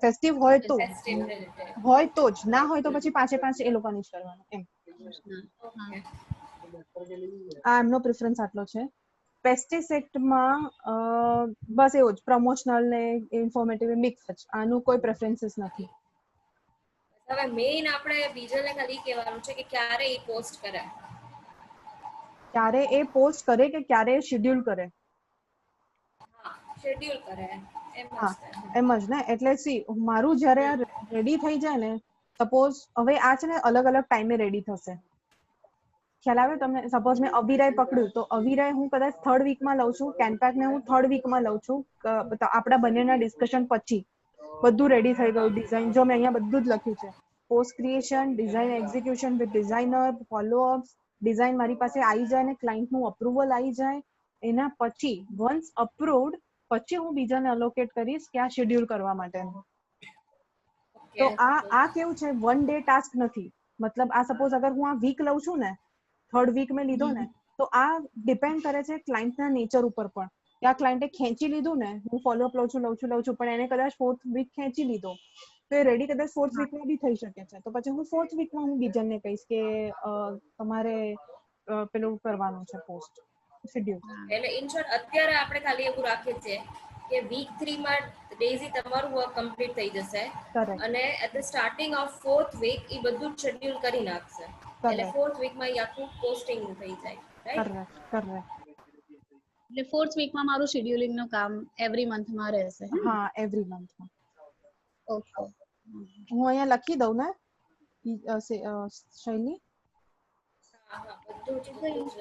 ફેસ્ટિવ હોય તો ફેસ્ટિવ રિલેટેડ. જ, ના હોય તો પછી 5 એ લોકોની જ કરવાનું એમ. ઓકે. આ એમનો પ્રેફરન્સ આટલો છે. પેસ્ટિસેક્ટમાં બસ એવું જ, પ્રમોશનલ ને ઇન્ફોર્મેટિવ મિક્સ જ, આનું કોઈ પ્રેફરન્સીસ નથી. હવે મેઇન આપણે બીજાને ખાલી કહેવાનું છે કે ક્યારે એ પોસ્ટ કરે. ક્યારે એ પોસ્ટ કરે કે ક્યારે એ શેડ્યુલ કરે. હા, શેડ્યુલ કરે એમ હા, જ. એમ જ ને. એટલે સી મારું જ્યારે આ રેડી થઈ જાય ને, સપોઝ હવે આ છે ને અલગ અલગ ટાઈમે રેડી થશે, ખ્યાલ આવે તમને? સપોઝ મેં અવિરાય પકડ્યું તો અવિરાય હું કદાચ 3rd વીકમાં લઉં છું, કેનપેકને હું 3rd વીકમાં લઉં છું, આપણા બંનેના ડિસ્કશન પછી બધું રેડી થઈ ગયું. ડિઝાઇન જો મેં અહીંયા બધું જ લખ્યું છે, post creation, design execution with designer, follow ups, design મારી પાસે આવી જાય ને ક્લાયન્ટનું અપ્રુવલ આવી જાય, એના પછી વન્સ અપ્રુવડ પછી હું બીજાને અલોકેટ કરીશ કે આ શેડ્યુલ કરવા માટે. તો આ કેવું છે, 1 ડે ટાસ્ક નથી. મતલબ આ સપોઝ અગર હું આ વીક લઉં છું ને, 3rd વીક મેં લીધો ને, તો આ ડિપેન્ડ કરે છે ક્લાયન્ટના નેચર ઉપર પણ, કે આ ક્લાયન્ટે ખેંચી લીધું ને, હું ફોલોઅપ લઉં છું પણ એને કદાચ 4th વીક ખેંચી લીધો તો એ રેડી કદાચ 4th વીકમાં બી થઈ શકે છે. તો પછી હું 4th વીકમાં હું બીજાને કહીશ કે તમારે પેલું કરવાનું છે પોસ્ટ શેડ્યુલ. એટલે ઇન શોર્ટ અત્યારે આપણે ખાલી એવું રાખીએ છીએ કે વીક 3 માં ડેઝી તમારું વર્ક કમ્પ્લીટ થઈ જશે, કરેક્ટ, અને at the starting of 4th week એ બધું જ શેડ્યુલ કરી નાખશે, એટલે કરેક્ટ, 4th વીકમાં એ આખું પોસ્ટિંગ થઈ જાય, રાઈટ? કરેક્ટ. એટલે 4th વીકમાં મારું શેડ્યુલિંગ નું કામ એવરી મંથમાં રહેશે. હા, એવરી મંથમાં. ઓકે. હું અહીંયા લખી દઉં ને શૈલી? હા હા, બધું જ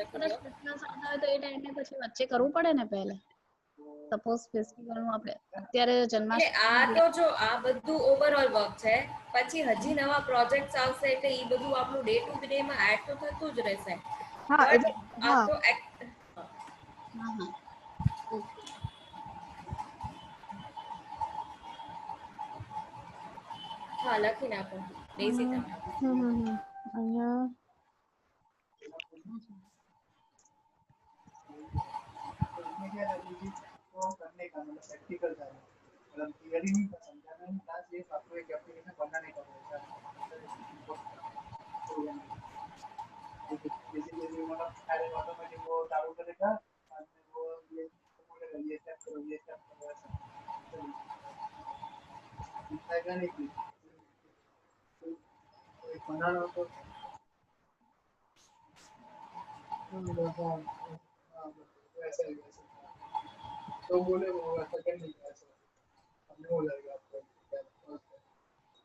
લખી દો. ફિટનેસ આવતા હોય તો એ ટાઈમે પછી વચ્ચે કરવું પડે ને પહેલા. સપોઝ ફેસ્ટિવલનું આપણે અત્યારે એટલે જન્માષ્ટમી આ તો જો આ બધું ઓવરઓલ વર્ક છે, પછી હજી નવા પ્રોજેક્ટ્સ આવશે એટલે એ બધું આપણું ડે ટુ ડે માં એડ તો થતું જ રહેશે, હા બટ એટલે આ હા તો હા ઓકે. હા લખી નાખો ડેઝી તમે. અહીંયા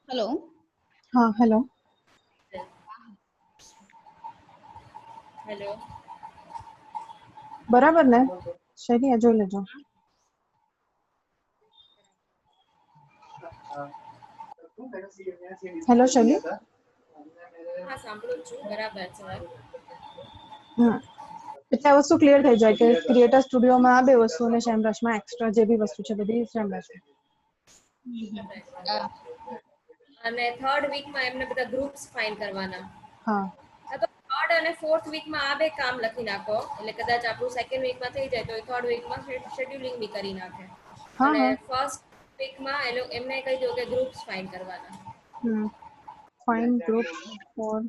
હેલો. હા, હેલો. હેલો. બરાબર ને શૈલી? જોઈ લેજો. હેલો શૈલી? હા સાંભળું છું, બરાબર છે. હા, એટલે આ વસ્તુ ક્લિયર થઈ જાય કે ક્રિએટર સ્ટુડિયોમાં આ બે વસ્તુ અને સેમરશમાં એક્સ્ટ્રા જે બી વસ્તુ છે બધી સેમરશ. અને 3rd વીકમાં એમને બધા ગ્રુપ્સ ફાઇન કરવાના. હા, તો 3rd અને 4th વીકમાં આ બે કામ લખી નાખો, એટલે કદાચ આપણું 2nd વીકમાં થઈ જાય તો 3rd વીકમાં શેડ્યુલિંગ બી કરી નાખે, હા, અને હા. 1st વીકમાં એમને કહી દો કે ગ્રુપ્સ ફાઇન કરવાના. Fine group four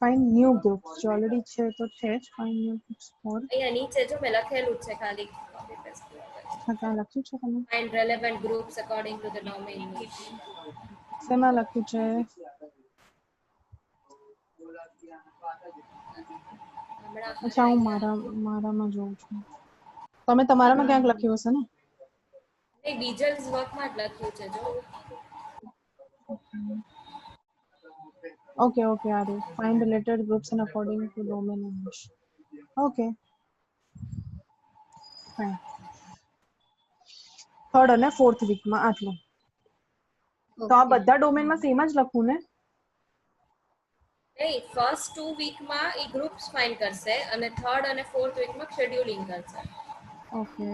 fine new group જે ઓલરેડી છે તો છે જ. ફાઇન ન્યૂ ગ્રુપ્સ ફોર અહીંયા નીચે જો મેં લખેલું જ છે, ખાલી હા, ત્યાં લખ્યું છે તમે? Find relevant groups according to the domain નીચ. શેમાં લખ્યું છે? અચ્છા, હું મારામાં જોઉં છું. તમે તમારામાં ક્યાંક લખ્યું હશે ને? નહીં, બીજલ્સ વર્કમાં જ લખ્યું છે જો. Okay, okay, Adi. Find related groups and according to domain and niche. Okay, fine. 3rd અને 4th વીકમાં આટલું. તો આ બધા ડોમેનમાં સેમ જ લખવું ને? નહીં, ફર્સ્ટ 2 વીકમાં એ ગ્રુપ્સ ફાઇન કરશે અને 3rd અને 4th વીકમાં શેડ્યુલિંગ કરશે. ઓકે.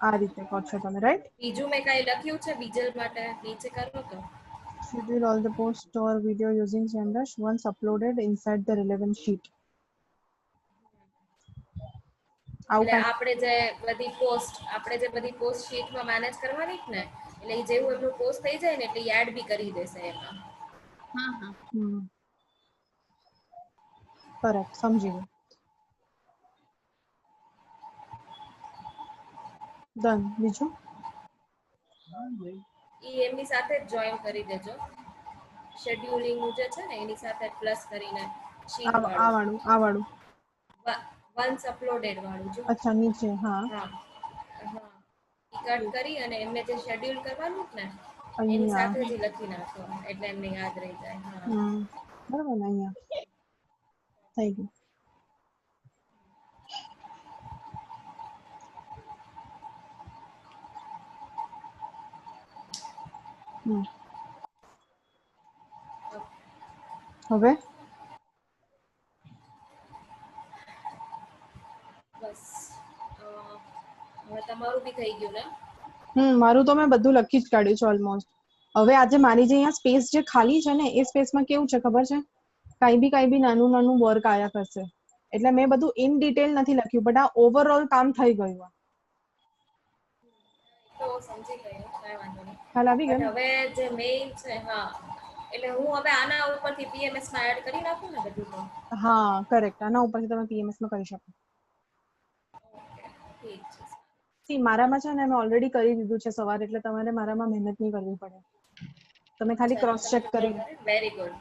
આ રીતે કહો છો તમે, રાઈટ? બીજું મેં કાંઈ લખ્યું છે બીજલ માટે, નીચે કરો તો. Schedule all the posts or video using SEMrush once uploaded inside the relevant sheet. આવું એટલે કાંઈ આપણે જે બધી પોસ્ટ શીટમાં મેનેજ કરવાની જ ને, એટલે ઈ જેવું એમનું પોસ્ટ થઈ જાય ને એટલે એડ બી કરી દેશે એમાં. હા હા કરેક્ટ, સમજી ગઈ. ડન. બીજું? ઈ એમની સાથે જ જોઈન કરી દેજો. શેડ્યુલિંગ નું જે છે ને એની સાથે પ્લસ કરીને શીટ આ વાળું વાળું. વન્સ અપલોડેડ વાળું જો. અચ્છા, નીચે. હા, હા હા, ઈ કટ કરી અને એમને જે શેડ્યુલ કરવાનું જ ને એની અહીંયા. સાથે જ ઈ લખી નાખો એટલે એમને યાદ રહી જાય. હા બરાબર ને? અહીંયા થઈ ગયું. હવે બસ હવે તમારું બી થઈ ગયું ને? મારું તો મેં બધું લખી જ કાઢ્યું છે ઓલમોસ્ટ. હવે આજે મારી જે અહીંયા સ્પેસ જે ખાલી છે ને એ સ્પેસમાં કેવું છે ખબર છે, કાંઈ બી નાનું નાનું વર્ક આયા કરશે. એટલે મેં બધું ઇન ડિટેલ નથી લખ્યું, બટ આ ઓવરઓલ કામ થઈ ગયું. તો સમજી ગઈ, કાંઈ વાંધો નહીં. ખ્યાલ આવી ગયો બટ ને? હવે જે મેઇન છે, હા, એટલે હું હવે આના ઉપરથી પીએમએસ માં એડ કરી નાખું ને બધું તો. હા, કરેક્ટ. આના ઉપરથી તમે પીએમએસ માં કરી શકો. ઠીક છે. સી મારામાં છે ને મેં ઓલરેડી કરી દીધું છે સવારે, એટલે તમારે મારામાં મહેનત નહીં કરવી પડે. તમે ખાલી ક્રોસ ચેક કરી લો. Very good.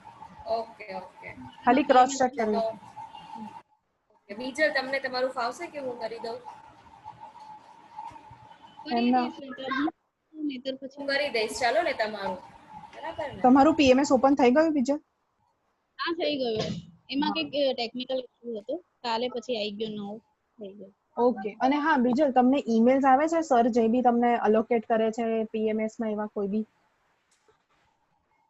Okay okay. ખાલી ક્રોસ ચેક એટલે કરી તો લો. બીજલ તમને તમારું ફાવશે કે હું કરી દઉં? કરી એમના દઈશ નહીતર હું પછી કરી દઈશ, ચાલો ને તમારું. બરાબર ને? તમારું પીએમએસ ઓપન થઈ ગયું બીજું? હા થઈ ગયું. એમાં કઈક ટેકનિકલ ઇશ્યુ હતો, કાલે પછી આવી ગયો નવો, થઈ ગયો. ઓકે. અને હા બીજલ, તમને ઈમેલ્સ આવે છે સર જે બી તમને અલોકેટ કરે છે પીએમએસ માં એવા કોઈ બી?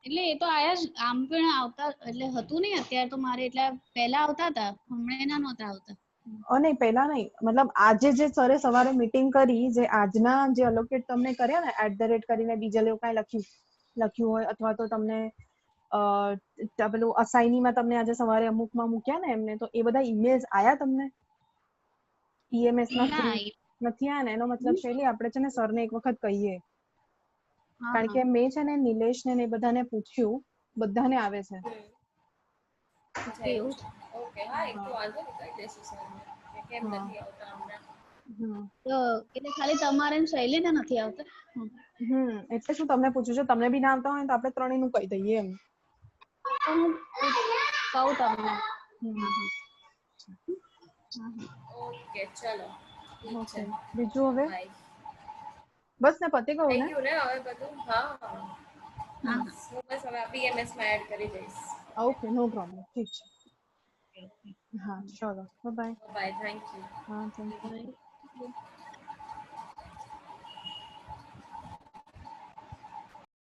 એટલે એ તો આયા જ, આમ પણ આવતા, એટલે હતું નહીં અત્યારે તો મારે, એટલે પહેલા આવતા હતા, હમણાં નહોતા આવતા. નહીં, પહેલા નહીં, મતલબ આજે જે સરે સવારે મીટિંગ કરી, જે આજના જે અલોકેટ તમને કર્યા ને @ કરીને બીજલ એવું કાંઈ લખ્યું હોય, અથવા તો તમને પેલું અસાઇનીમાં તમને આજે સવારે અમુકમાં મૂક્યા ને એમને, તો એ બધા ઈમેલ્સ આયા તમને પીએમએસ ના થ્રુ? ના નથી આયા ને? એનો મતલબ છે આપણે છે ને સરને એક વખત કહીએ, હા કારણ કે મેં છે ને નિલેશ ને એ બધાને પૂછ્યું, બધાને આવે છે. એવું ઓકે, હા, એક તો વાંધો નહીં, કહી દેશું સર કે કેમ નથી આવતા હમણાં. તો એટલે ખાલી તમારે ને શૈલીને નથી આવતા? એટલે શું તમને પૂછ્યું છે, તમને બી ના આવતા હોય તો આપણે ત્રણેયનું કહી દઈએ એમ. તો હું કહું તમને. ઓકે, ચલો ઠીક છે. બીજું હવે બાય. બસ ને, પતી ગયું થઈ ને? ગયું ને હવે બધું? હા હું બસ હવે પીએમએસ માં એડ કરી દઈશ. Okay, no problem. ઠીક છે. હા, ચલો, બાય. Bye, thank you. હા, થેન્ક યુ.